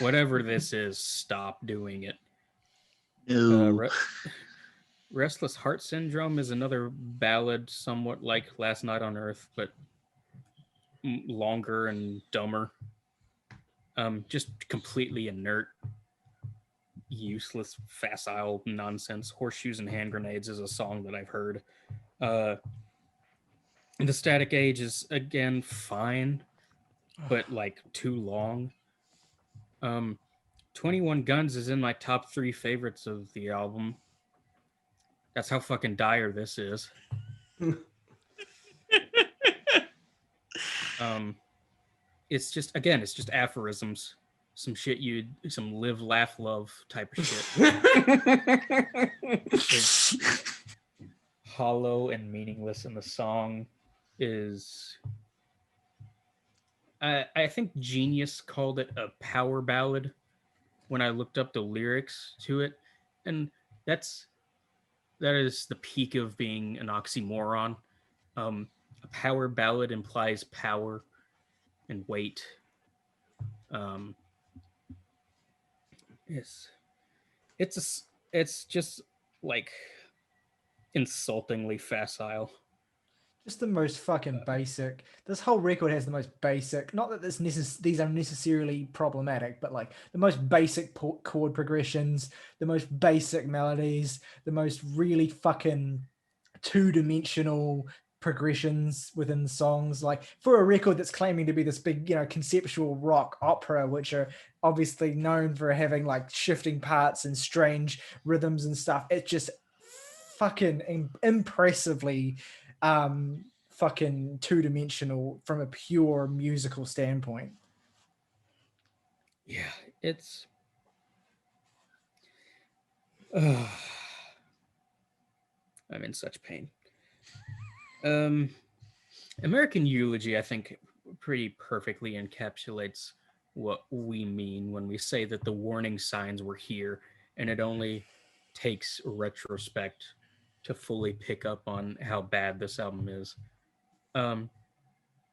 [SPEAKER 4] Whatever this is, stop doing it.
[SPEAKER 2] No.
[SPEAKER 4] Restless Heart Syndrome is another ballad, somewhat like Last Night on Earth, but longer and dumber. Just completely inert, useless, facile nonsense. Horseshoes and Hand Grenades is a song that I've heard. The Static Age is, again, fine, but like too long. 21 Guns is in my top 3 favorites of the album. That's how fucking dire this is. It's just aphorisms some live, laugh, love type of shit. It's hollow and meaningless, and the song is, I think Genius called it a power ballad when I looked up the lyrics to it, and that is the peak of being an oxymoron. A power ballad implies power and weight. It's just like insultingly facile.
[SPEAKER 3] Just the most fucking basic. This whole record has the most basic. Not that these are necessarily problematic, but like the most basic chord progressions, the most basic melodies, the most really fucking two-dimensional progressions within the songs. Like for a record that's claiming to be this big, conceptual rock opera, which are obviously known for having like shifting parts and strange rhythms and stuff, it's just fucking impressively fucking two-dimensional from a pure musical standpoint.
[SPEAKER 4] Yeah, it's I'm in such pain. American Eulogy, I think, pretty perfectly encapsulates what we mean when we say that the warning signs were here, and it only takes retrospect to fully pick up on how bad this album is.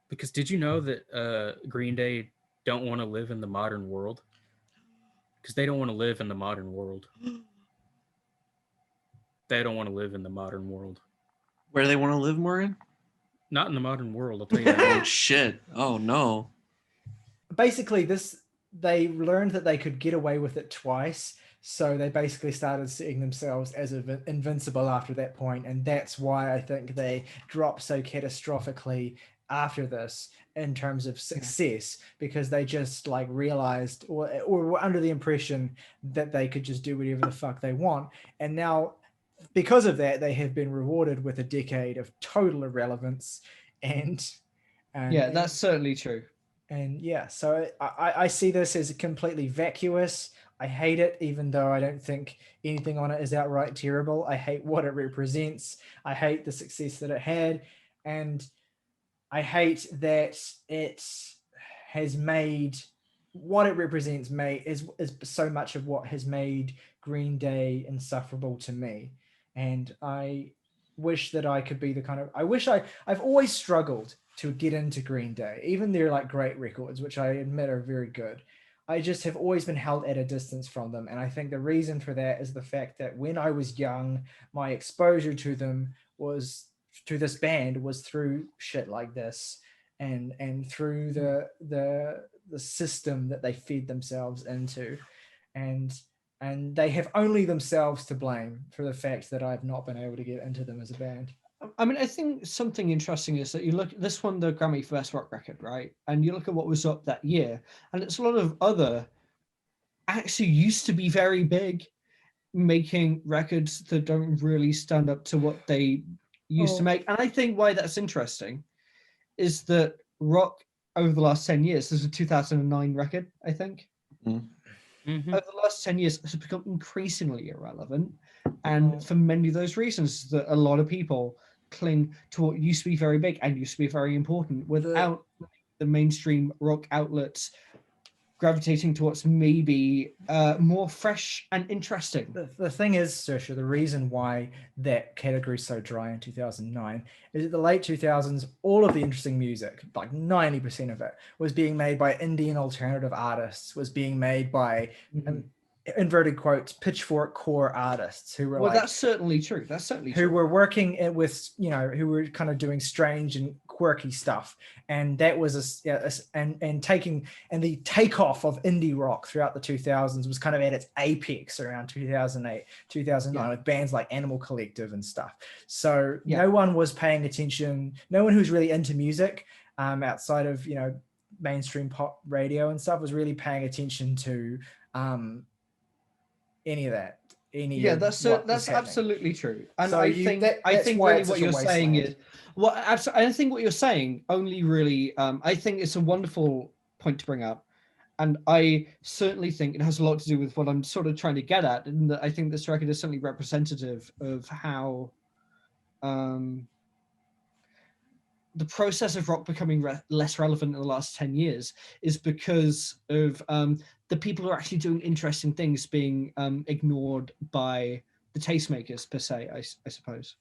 [SPEAKER 4] Because did you know that Green Day don't want to live in the modern world? Because they don't want to live in the modern world. They don't want to live in the modern world.
[SPEAKER 2] Where do they want to live, Morgan?
[SPEAKER 4] Not in the modern world, I'll tell you that.
[SPEAKER 2] Oh, shit. Oh, no.
[SPEAKER 3] Basically, they learned that they could get away with it twice, so they basically started seeing themselves as invincible after that point, and that's why I think they dropped so catastrophically after this in terms of success, because they just like realized or were under the impression that they could just do whatever the fuck they want, and now because of that they have been rewarded with a decade of total irrelevance and
[SPEAKER 5] yeah, that's certainly true.
[SPEAKER 3] And yeah, so I see this as completely vacuous. I hate it, even though I don't think anything on it is outright terrible. I hate what it represents. I hate the success that it had, and I hate that it has made what it represents is so much of what has made Green Day insufferable to me. And I wish that I could be the kind of, I've always struggled to get into Green Day, even their like great records, which I admit are very good. I just have always been held at a distance from them. And I think the reason for that is the fact that when I was young, my exposure to them to this band was through shit like this and through the system that they fed themselves into. And they have only themselves to blame for the fact that I've not been able to get into them as a band.
[SPEAKER 5] I mean, I think something interesting is that you look, this won the Grammy for Best Rock Record, right? And you look at what was up that year, and it's a lot of other actually used to be very big, making records that don't really stand up to what they used to make. And I think why that's interesting is that rock over the last 10 years, this is a 2009 record, I think. Mm-hmm. Over the last 10 years, has become increasingly irrelevant. And for many of those reasons, that a lot of people cling to what used to be very big and used to be very important without the mainstream rock outlets gravitating towards maybe more fresh and interesting.
[SPEAKER 3] The thing is, Saoirse, the reason why that category is so dry in 2009 is at the late 2000s, all of the interesting music, like 90% of it, was being made by indie and alternative artists, was being made by, inverted quotes, pitchfork core artists who were
[SPEAKER 5] that's certainly true. That's certainly true.
[SPEAKER 3] Who were working with, who were kind of doing strange and quirky stuff. And that was and the takeoff of indie rock throughout the 2000s was kind of at its apex around 2008, 2009 with bands like Animal Collective and stuff. So no one was paying attention. No one who's really into music outside of, mainstream pop radio and stuff was really paying attention to any of that.
[SPEAKER 5] That's absolutely true. And
[SPEAKER 3] so
[SPEAKER 5] I think really what you're saying is, I think what you're saying only really, I think it's a wonderful point to bring up. And I certainly think it has a lot to do with what I'm sort of trying to get at, and that I think this record is certainly representative of how the process of rock becoming less relevant in the last 10 years is because of the people who are actually doing interesting things being ignored by the tastemakers per se, I suppose.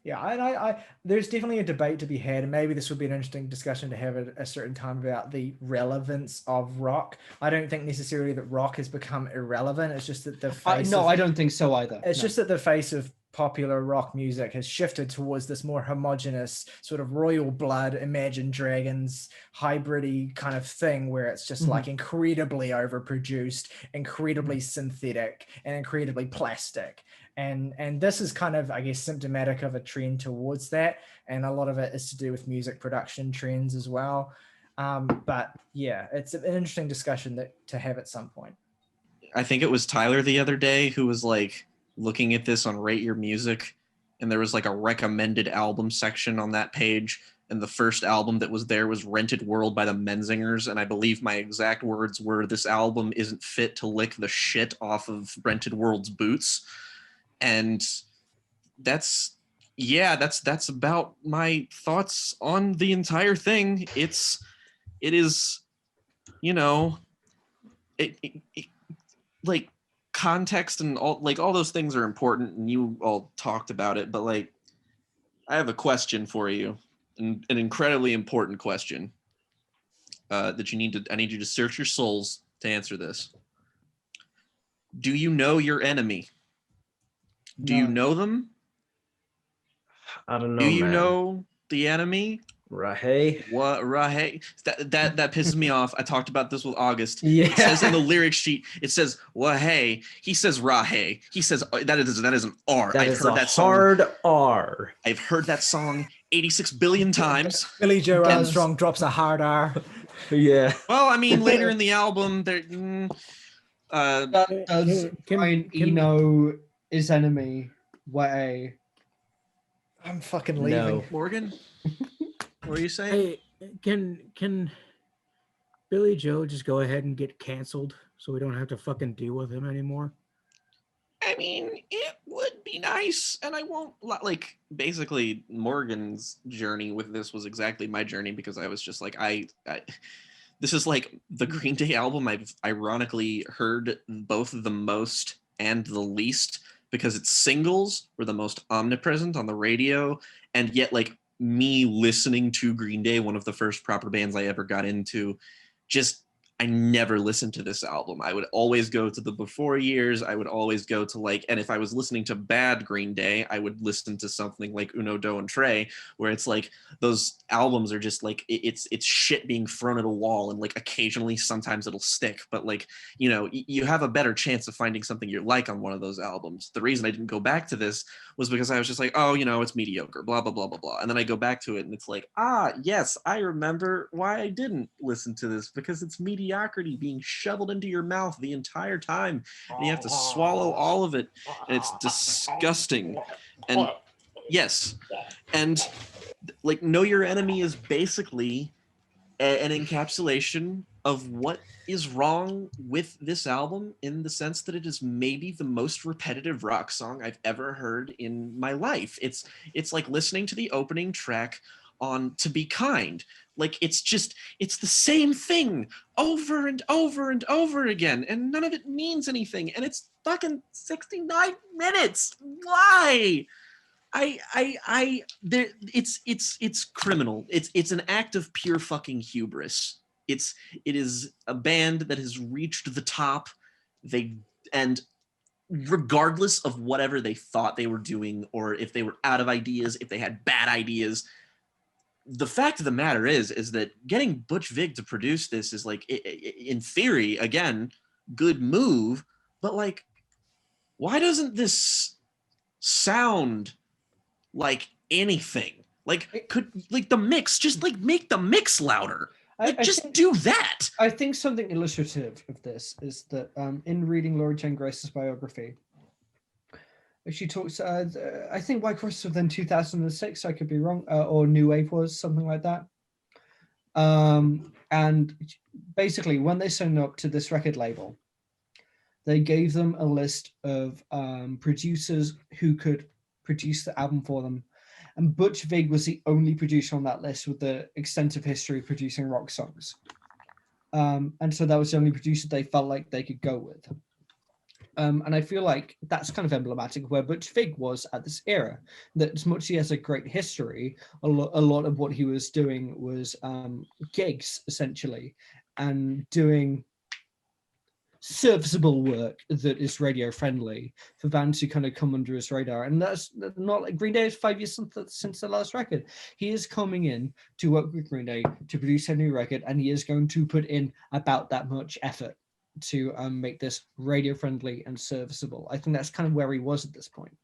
[SPEAKER 3] Yeah, and I there's definitely a debate to be had, and maybe this would be an interesting discussion to have at a certain time about the relevance of rock. I don't think necessarily that rock has become irrelevant. It's just that the face
[SPEAKER 5] I don't think so either.
[SPEAKER 3] It's just that the face of popular rock music has shifted towards this more homogenous sort of royal blood, Imagine Dragons, hybrid-y kind of thing, where it's just like incredibly overproduced, incredibly synthetic, and incredibly plastic. And this is kind of, I guess, symptomatic of a trend towards that. And a lot of it is to do with music production trends as well. But yeah, it's an interesting discussion to have at some point.
[SPEAKER 2] I think it was Tyler the other day who was like looking at this on Rate Your Music, and there was like a recommended album section on that page. And the first album that was there was Rented World by the Menzingers. And I believe my exact words were, "This album isn't fit to lick the shit off of Rented World's boots." And that's about my thoughts on the entire thing. It is, you know, like context and all those things are important, and you all talked about it, but like, I have a question for you, an incredibly important question that I need you to search your souls to answer this. Do you know your enemy? Do you know them?
[SPEAKER 6] I don't know.
[SPEAKER 2] Do you
[SPEAKER 6] man.
[SPEAKER 2] know the enemy?
[SPEAKER 6] Rahe.
[SPEAKER 2] What Rahe? That pisses me off. I talked about this with August.
[SPEAKER 6] Yeah.
[SPEAKER 2] It says in the lyric sheet, it says Wahe. He says Rahe. He says that is an R.
[SPEAKER 6] I've heard that hard song. R.
[SPEAKER 2] I've heard that song 86 billion times.
[SPEAKER 3] Billy Joe Armstrong drops a hard R.
[SPEAKER 6] Yeah.
[SPEAKER 2] Well, I mean, later in the album, there.
[SPEAKER 5] Does Brian Eno his enemy Wahe?
[SPEAKER 3] I'm fucking leaving.
[SPEAKER 6] No.
[SPEAKER 2] Morgan? What are you saying?
[SPEAKER 4] Hey, can Billy Joe just go ahead and get canceled so we don't have to fucking deal with him anymore?
[SPEAKER 2] I mean, it would be nice, and I won't like. Basically, Morgan's journey with this was exactly my journey, because I was just like, this is like the Green Day album I've ironically heard both the most and the least, because its singles were the most omnipresent on the radio, and yet like me listening to Green Day, one of the first proper bands I ever got into, I never listened to this album. I would always go to the before years. I would always go to like, and if I was listening to bad Green Day, I would listen to something like Uno, Do, and Tre, where it's like those albums are just like, it's shit being thrown at a wall, and like occasionally sometimes it'll stick, but like, you know, you have a better chance of finding something you like on one of those albums. The reason I didn't go back to this was because I was just like, oh, you know, it's mediocre, blah, blah, blah, blah, blah. And then I go back to it and it's like, yes, I remember why I didn't listen to this, because it's mediocrity being shoveled into your mouth the entire time, and you have to swallow all of it, and it's disgusting. And yes, and like, Know Your Enemy is basically an encapsulation of what is wrong with this album, in the sense that it is maybe the most repetitive rock song I've ever heard in my life. It's like listening to the opening track on To Be Kind. Like, it's the same thing over and over and over again, and none of it means anything, and it's fucking 69 minutes. Why? It's criminal. It's an act of pure fucking hubris. It is a band that has reached the top. And regardless of whatever they thought they were doing, or if they were out of ideas, if they had bad ideas, the fact of the matter is that getting Butch Vig to produce this is like, in theory, again, good move, but like, why doesn't this sound like anything? Like, could like the mix, just like make the mix louder. Like, do that.
[SPEAKER 5] I think something illustrative of this is that in reading Laura Jane Grace's biography, she talks, I think White Cross was in 2006, I could be wrong, or New Wave was, something like that. And basically, when they signed up to this record label, they gave them a list of producers who could produce the album for them. And Butch Vig was the only producer on that list with the extensive history of producing rock songs. And so that was the only producer they felt like they could go with. And I feel like that's kind of emblematic where Butch Vig was at this era. That as much as he has a great history, a lot of what he was doing was gigs, essentially, and doing serviceable work that is radio friendly for bands who kind of come under his radar. And that's not like Green Day is 5 years since the last record. He is coming in to work with Green Day to produce a new record, and he is going to put in about that much effort to make this radio friendly and serviceable. I think that's kind of where he was at this point.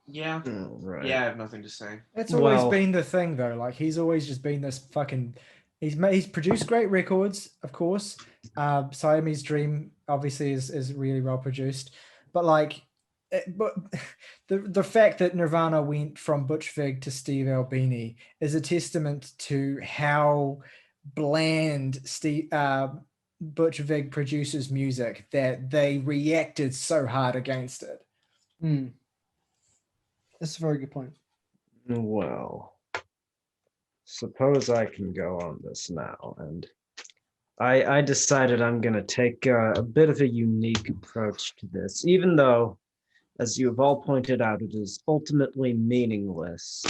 [SPEAKER 2] Yeah.
[SPEAKER 6] Right.
[SPEAKER 2] Yeah, I have nothing to say.
[SPEAKER 3] It's always been the thing, though. Like, he's always just been this fucking. He's produced great records, of course. Siamese Dream obviously is really well produced, but like, but the fact that Nirvana went from Butch Vig to Steve Albini is a testament to how bland Butch Vig produces music that they reacted so hard against it.
[SPEAKER 5] That's a very good point.
[SPEAKER 6] Well, suppose I can go on this now. And I decided I'm going to take a bit of a unique approach to this, even though, as you have all pointed out, it is ultimately meaningless.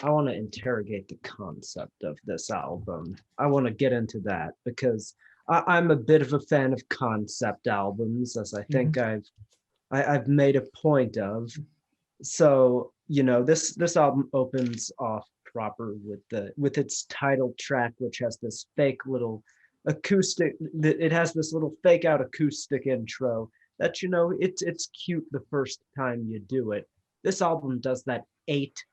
[SPEAKER 6] I want to interrogate the concept of this album. I want to get into that because I'm a bit of a fan of concept albums, as I think I've made a point of. So, you know, this album opens off proper with its title track, which has this fake little acoustic. It has this little fake out acoustic intro that, you know, it's cute the first time you do it. This album does that 8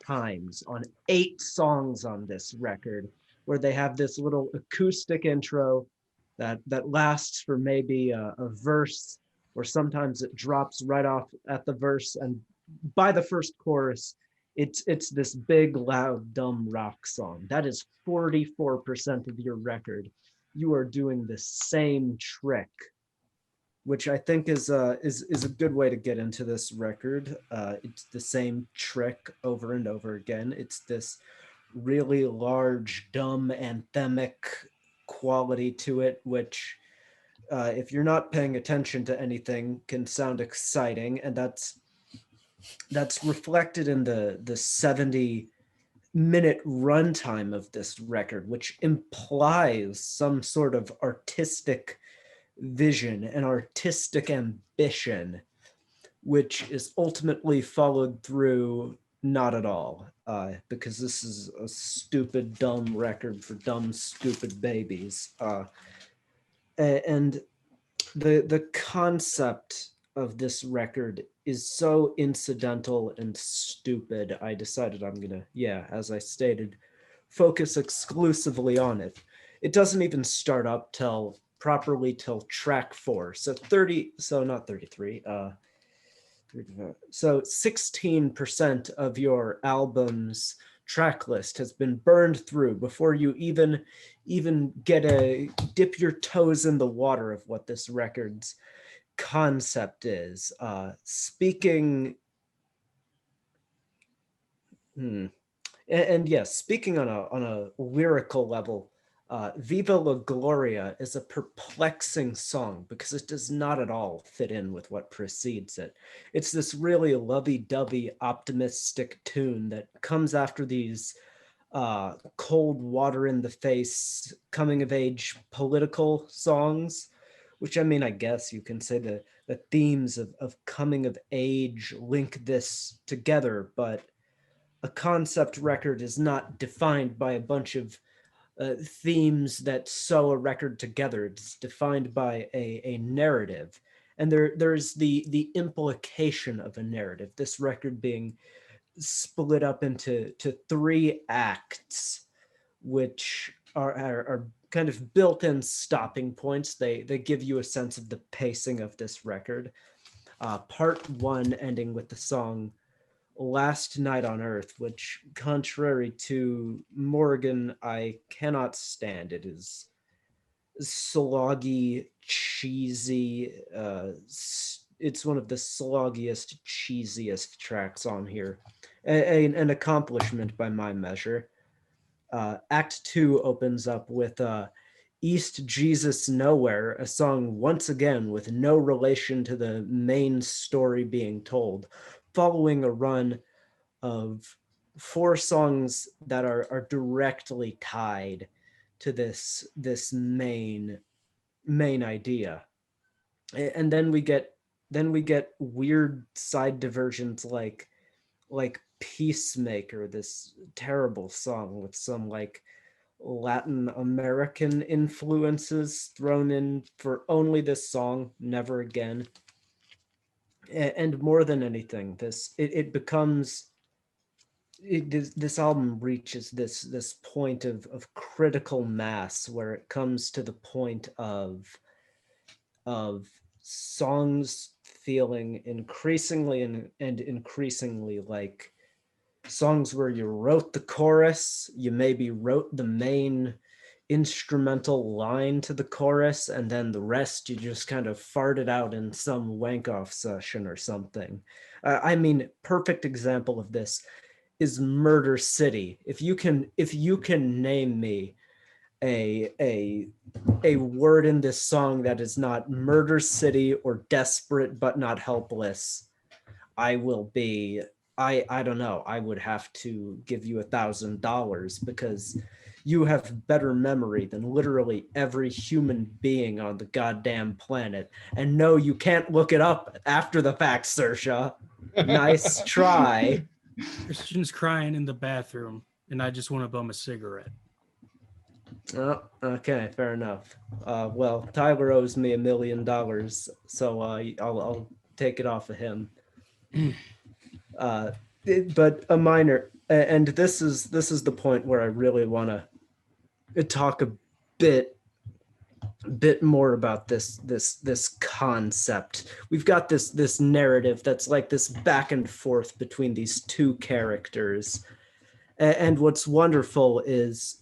[SPEAKER 6] times on 8 songs on this record, where they have this little acoustic intro that lasts for maybe a verse, or sometimes it drops right off at the verse, and by the first chorus it's this big loud dumb rock song. That is 44% of your record. You are doing the same trick, which I think is a good way to get into this record. It's the same trick over and over again. It's this really large, dumb, anthemic quality to it, which, if you're not paying attention to anything, can sound exciting, and that's reflected in the 70-minute runtime of this record, which implies some sort of artistic vision and artistic ambition, which is ultimately followed through not at all, because this is a stupid, dumb record for dumb, stupid babies. And the concept of this record is so incidental and stupid. I decided I'm gonna, as I stated, focus exclusively on it. It doesn't even start up properly till track 4. So 16% of your album's track list has been burned through before you even dip your toes in the water of what this record's concept is. Speaking on a lyrical level, Viva La Gloria is a perplexing song because it does not at all fit in with what precedes it. It's this really lovey-dovey, optimistic tune that comes after these cold water in the face, coming of age political songs, which, I mean, I guess you can say the themes of coming of age link this together, but a concept record is not defined by a bunch of themes that sew a record together. It's defined by a narrative, and there's the implication of a narrative. This record being split up into 3 acts, which are kind of built-in stopping points. They give you a sense of the pacing of this record. Part 1 ending with the song Last Night on Earth, which, contrary to Morgan, I cannot stand. It is sloggy, cheesy. It's one of the sloggiest, cheesiest tracks on here. An accomplishment by my measure. Act 2 opens up with East Jesus Nowhere, a song once again with no relation to the main story being told, following a run of 4 songs that are directly tied to this main idea. And then we get weird side diversions like Peacemaker, this terrible song with some like Latin American influences thrown in for only this song, never again. And more than anything, this album reaches this point of critical mass where it comes to the point of songs feeling increasingly and increasingly like songs where you wrote the chorus, you maybe wrote the main instrumental line to the chorus, and then the rest you just kind of farted out in some wank-off session or something. I mean, perfect example of this is Murder City. If you can name me a word in this song that is not Murder City or Desperate but not helpless, I will be, I don't know, I would have to give you $1,000 because you have better memory than literally every human being on the goddamn planet. And no, you can't look it up after the fact, Saoirse. Nice try.
[SPEAKER 4] Christian's crying in the bathroom, and I just want to bum a cigarette.
[SPEAKER 6] Oh, okay, fair enough. Well, Tyler owes me $1 million, so I'll take it off of him. But a minor, and this is the point where I really want to talk a bit more about this concept. We've got this narrative that's like this back and forth between these 2 characters, and what's wonderful is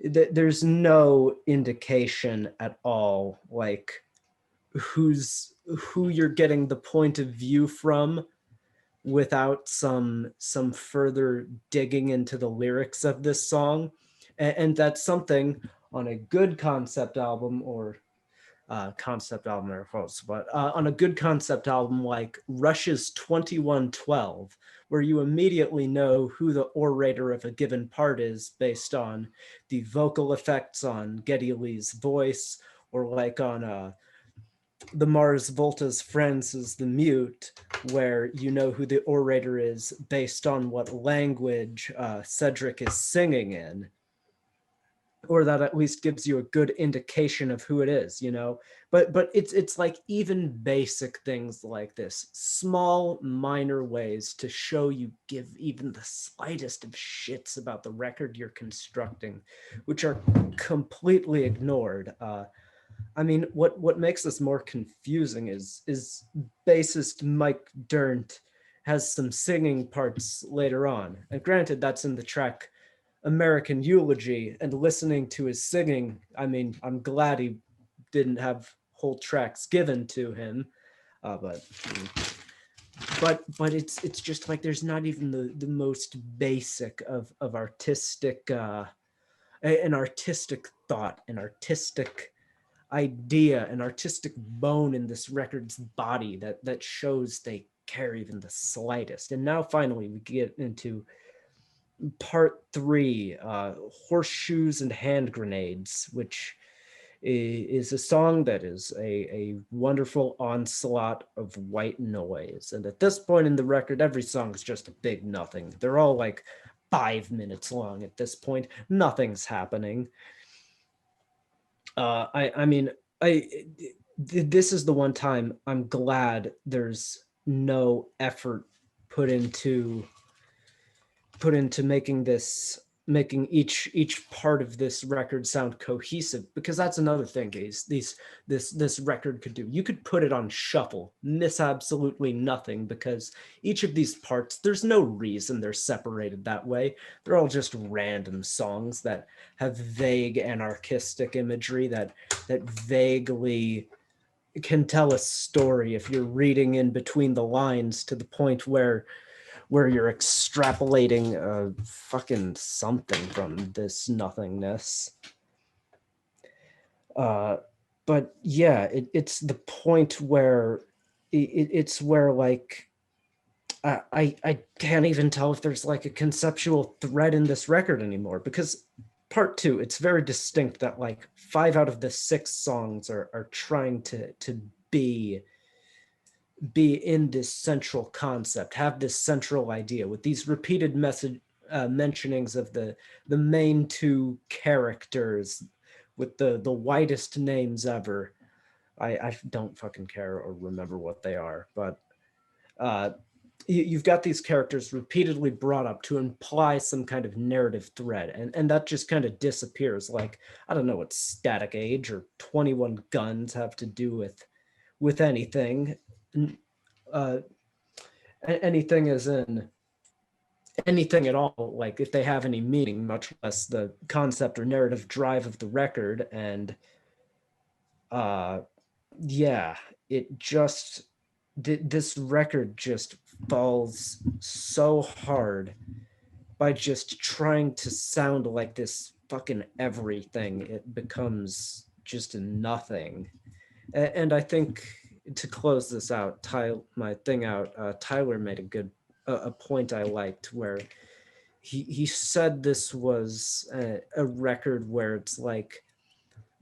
[SPEAKER 6] there's no indication at all like who you're getting the point of view from without some further digging into the lyrics of this song. And that's something on a good concept album, or concept album or false, but on a good concept album like Rush's 2112, where you immediately know who the orator of a given part is based on the vocal effects on Geddy Lee's voice, or like on the Mars Volta's Friends is the Mute, where you know who the orator is based on what language Cedric is singing in, or that at least gives you a good indication of who it is, you know. But it's like even basic things like this, small minor ways to show you give even the slightest of shits about the record you're constructing, which are completely ignored. I mean, what makes this more confusing is bassist Mike Dirnt has some singing parts later on. And granted, that's in the track American Eulogy, and listening to his singing, I mean, I'm glad he didn't have whole tracks given to him, but it's just like there's not even the most basic of artistic an artistic thought, an artistic idea, an artistic bone in this record's body that shows they care even the slightest. And now finally we get into part 3, Horseshoes and Hand Grenades, which is a song that is a wonderful onslaught of white noise. And at this point in the record, every song is just a big nothing. They're all like 5 minutes long at this point. Nothing's happening. This is the one time I'm glad there's no effort put into making this making each part of this record sound cohesive, because that's another thing this record could do. You could put it on shuffle, miss absolutely nothing, because each of these parts, there's no reason they're separated that way. They're all just random songs that have vague anarchistic imagery that vaguely can tell a story if you're reading in between the lines to the point where you're extrapolating fucking something from this nothingness. But yeah, it's the point where it's where like I can't even tell if there's like a conceptual thread in this record anymore, because part 2, it's very distinct that like 5 out of the 6 songs are trying to be in this central concept, have this central idea with these repeated mentionings of the main 2 characters with the widest names ever. I don't fucking care or remember what they are, but you've got these characters repeatedly brought up to imply some kind of narrative thread, and that just kind of disappears. Like, I don't know what Static Age or 21 Guns have to do with anything. Anything as in anything at all, like if they have any meaning, much less the concept or narrative drive of the record. And yeah, it just this record just falls so hard by just trying to sound like this fucking everything. It becomes just a nothing. And I think, to close this out, Tyler made a point I liked, where he said this was a record where it's like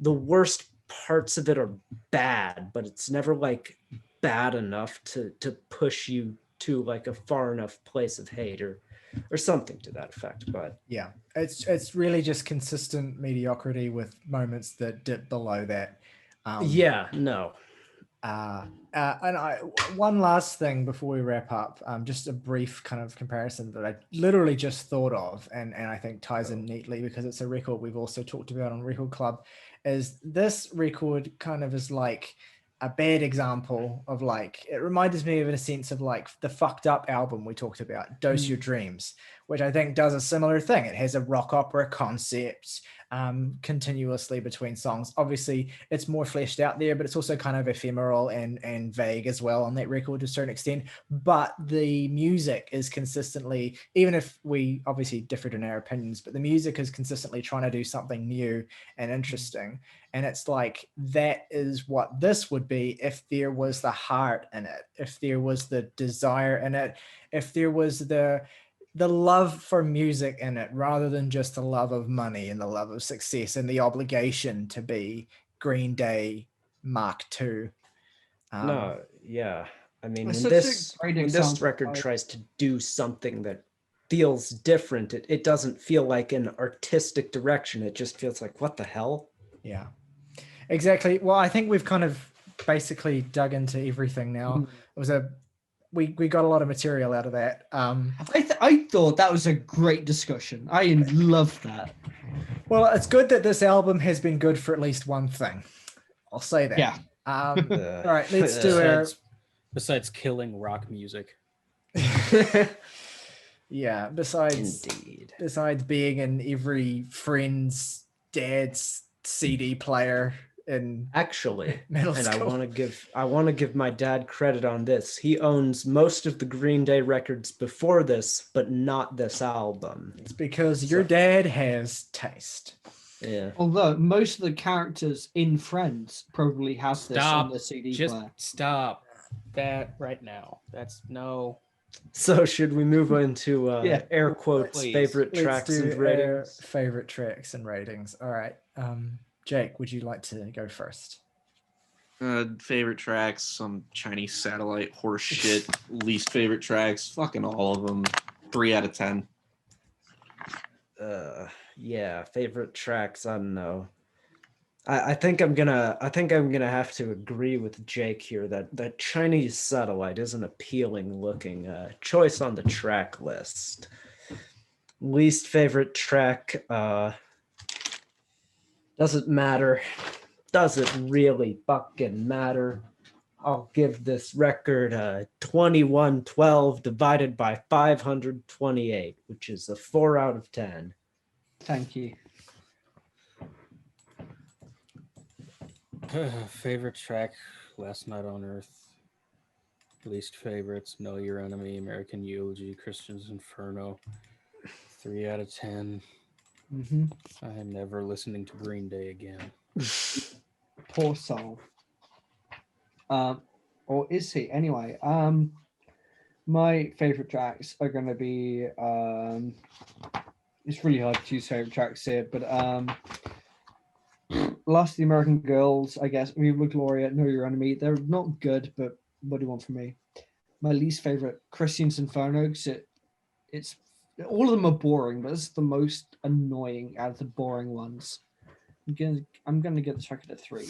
[SPEAKER 6] the worst parts of it are bad, but it's never like bad enough to push you to like a far enough place of hate or something to that effect. But
[SPEAKER 3] yeah, it's really just consistent mediocrity with moments that dip below that. One last thing before we wrap up, just a brief kind of comparison that I literally just thought of, and I think ties in neatly because it's a record we've also talked about on Record Club, is this record kind of is like a bad example of like, it reminds me of, in a sense, of like the Fucked Up album we talked about, Dose Your Dreams, which I think does a similar thing. It has a rock opera concept continuously between songs. Obviously it's more fleshed out there, but it's also kind of ephemeral and vague as well on that record to a certain extent. But the music is consistently, even if we obviously differed in our opinions, but the music is consistently trying to do something new and interesting. And it's like, that is what this would be if there was the heart in it, if there was the desire in it, if there was the love for music in it, rather than just the love of money and the love of success and the obligation to be Green Day Mark II.
[SPEAKER 6] I mean, when this record tries to do something that feels different, it doesn't feel like an artistic direction. It just feels like, what the hell?
[SPEAKER 3] Yeah, exactly. Well, I think we've kind of basically dug into everything now. It was we got a lot of material out of that.
[SPEAKER 5] I thought that was a great discussion. I loved that.
[SPEAKER 3] Well, it's good that this album has been good for at least one thing. I'll say that.
[SPEAKER 5] Yeah.
[SPEAKER 3] All right, let's do
[SPEAKER 4] besides killing rock music.
[SPEAKER 3] Yeah, besides being in every friend's dad's CD player in middle school.
[SPEAKER 6] I want to give my dad credit on this. He owns most of the Green Day records before this, but not this album.
[SPEAKER 3] It's because your dad has taste.
[SPEAKER 6] Yeah.
[SPEAKER 5] Although most of the characters in Friends probably has this on the CD player.
[SPEAKER 4] Stop that right now. That's no.
[SPEAKER 6] So should we move into air quotes, favorite tracks and ratings?
[SPEAKER 3] Favorite tracks and ratings. All right. Jake, would you like to go first?
[SPEAKER 2] Favorite tracks, some Chinese satellite horse shit. Least favorite tracks, fucking all of them. 3 out of 10.
[SPEAKER 6] Favorite tracks, I don't know. I think I'm gonna have to agree with Jake here that Chinese satellite is an appealing looking choice on the track list. least favorite track, doesn't matter. Doesn't really fucking matter. I'll give this record 2112 divided by 528, which is a 4 out of 10.
[SPEAKER 5] Thank you.
[SPEAKER 4] Favorite track, Last Night on Earth. Least favorites, Know Your Enemy, American Eulogy, Christian's Inferno. 3 out of 10.
[SPEAKER 5] Mm-hmm.
[SPEAKER 4] I am never listening to Green Day again.
[SPEAKER 5] Poor soul. Or is he? Anyway, my favorite tracks are going to be, it's really hard to choose favorite tracks here, but Last of the American Girls, I guess, Viva La Gloria, Know Your Enemy, they're not good, but what do you want from me? My least favorite, Christian's Inferno, because it's all of them are boring, but it's the most annoying out of the boring ones. I'm gonna get this record at 3.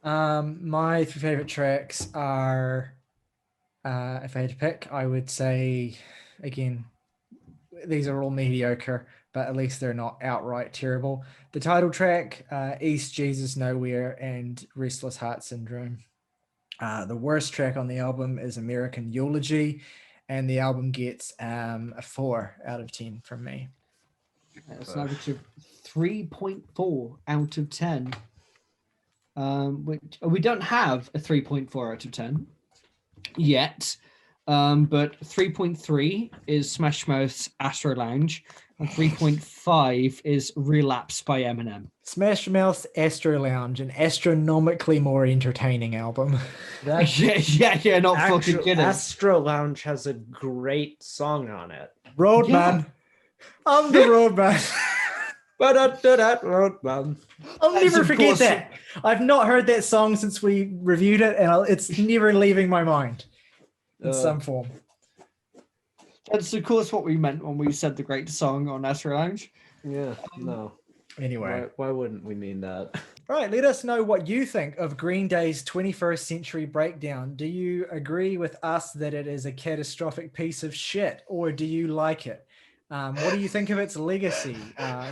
[SPEAKER 3] My 3 favorite tracks are, if I had to pick, I would say, again, these are all mediocre, but at least they're not outright terrible. The title track, East Jesus Nowhere and Restless Heart Syndrome. The worst track on the album is American Eulogy, and the album gets a 4 out of 10 from me.
[SPEAKER 5] That's an average of 3.4 out of 10. Which we don't have a 3.4 out of 10 yet, but 3.3 is Smash Mouth's Astro Lounge, and 3.5 is Relapse by Eminem.
[SPEAKER 3] Smash Mouth's Astro Lounge, an astronomically more entertaining album.
[SPEAKER 5] Yeah, not fucking kidding.
[SPEAKER 6] Astro Lounge has a great song on it.
[SPEAKER 3] Roadman. I'm the Roadman.
[SPEAKER 6] Roadman.
[SPEAKER 3] I'll never forget that. I've not heard that song since we reviewed it, and it's never leaving my mind in some form.
[SPEAKER 5] That's of course what we meant when we said the great song on Astro Lounge.
[SPEAKER 6] Yeah, no.
[SPEAKER 3] Anyway.
[SPEAKER 6] Why wouldn't we mean that?
[SPEAKER 3] All right, let us know what you think of Green Day's 21st Century Breakdown. Do you agree with us that it is a catastrophic piece of shit, or do you like it? What do you think of its legacy?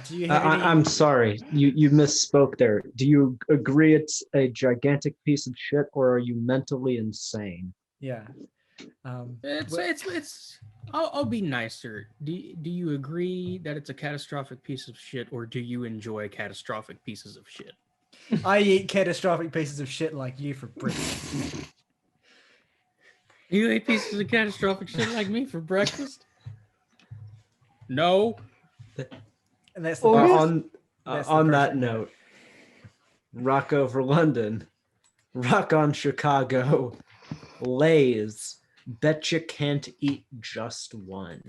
[SPEAKER 3] Do you have any...
[SPEAKER 6] I'm sorry, you misspoke there. Do you agree it's a gigantic piece of shit, or are you mentally insane?
[SPEAKER 3] Yeah.
[SPEAKER 4] I'll be nicer. Do you agree that it's a catastrophic piece of shit, or do you enjoy catastrophic pieces of shit?
[SPEAKER 3] I eat catastrophic pieces of shit like you for breakfast.
[SPEAKER 4] You eat pieces of catastrophic shit like me for breakfast? No.
[SPEAKER 3] And that's the
[SPEAKER 6] on that note, rock over London, rock on Chicago, Lay's. Bet you can't eat just one.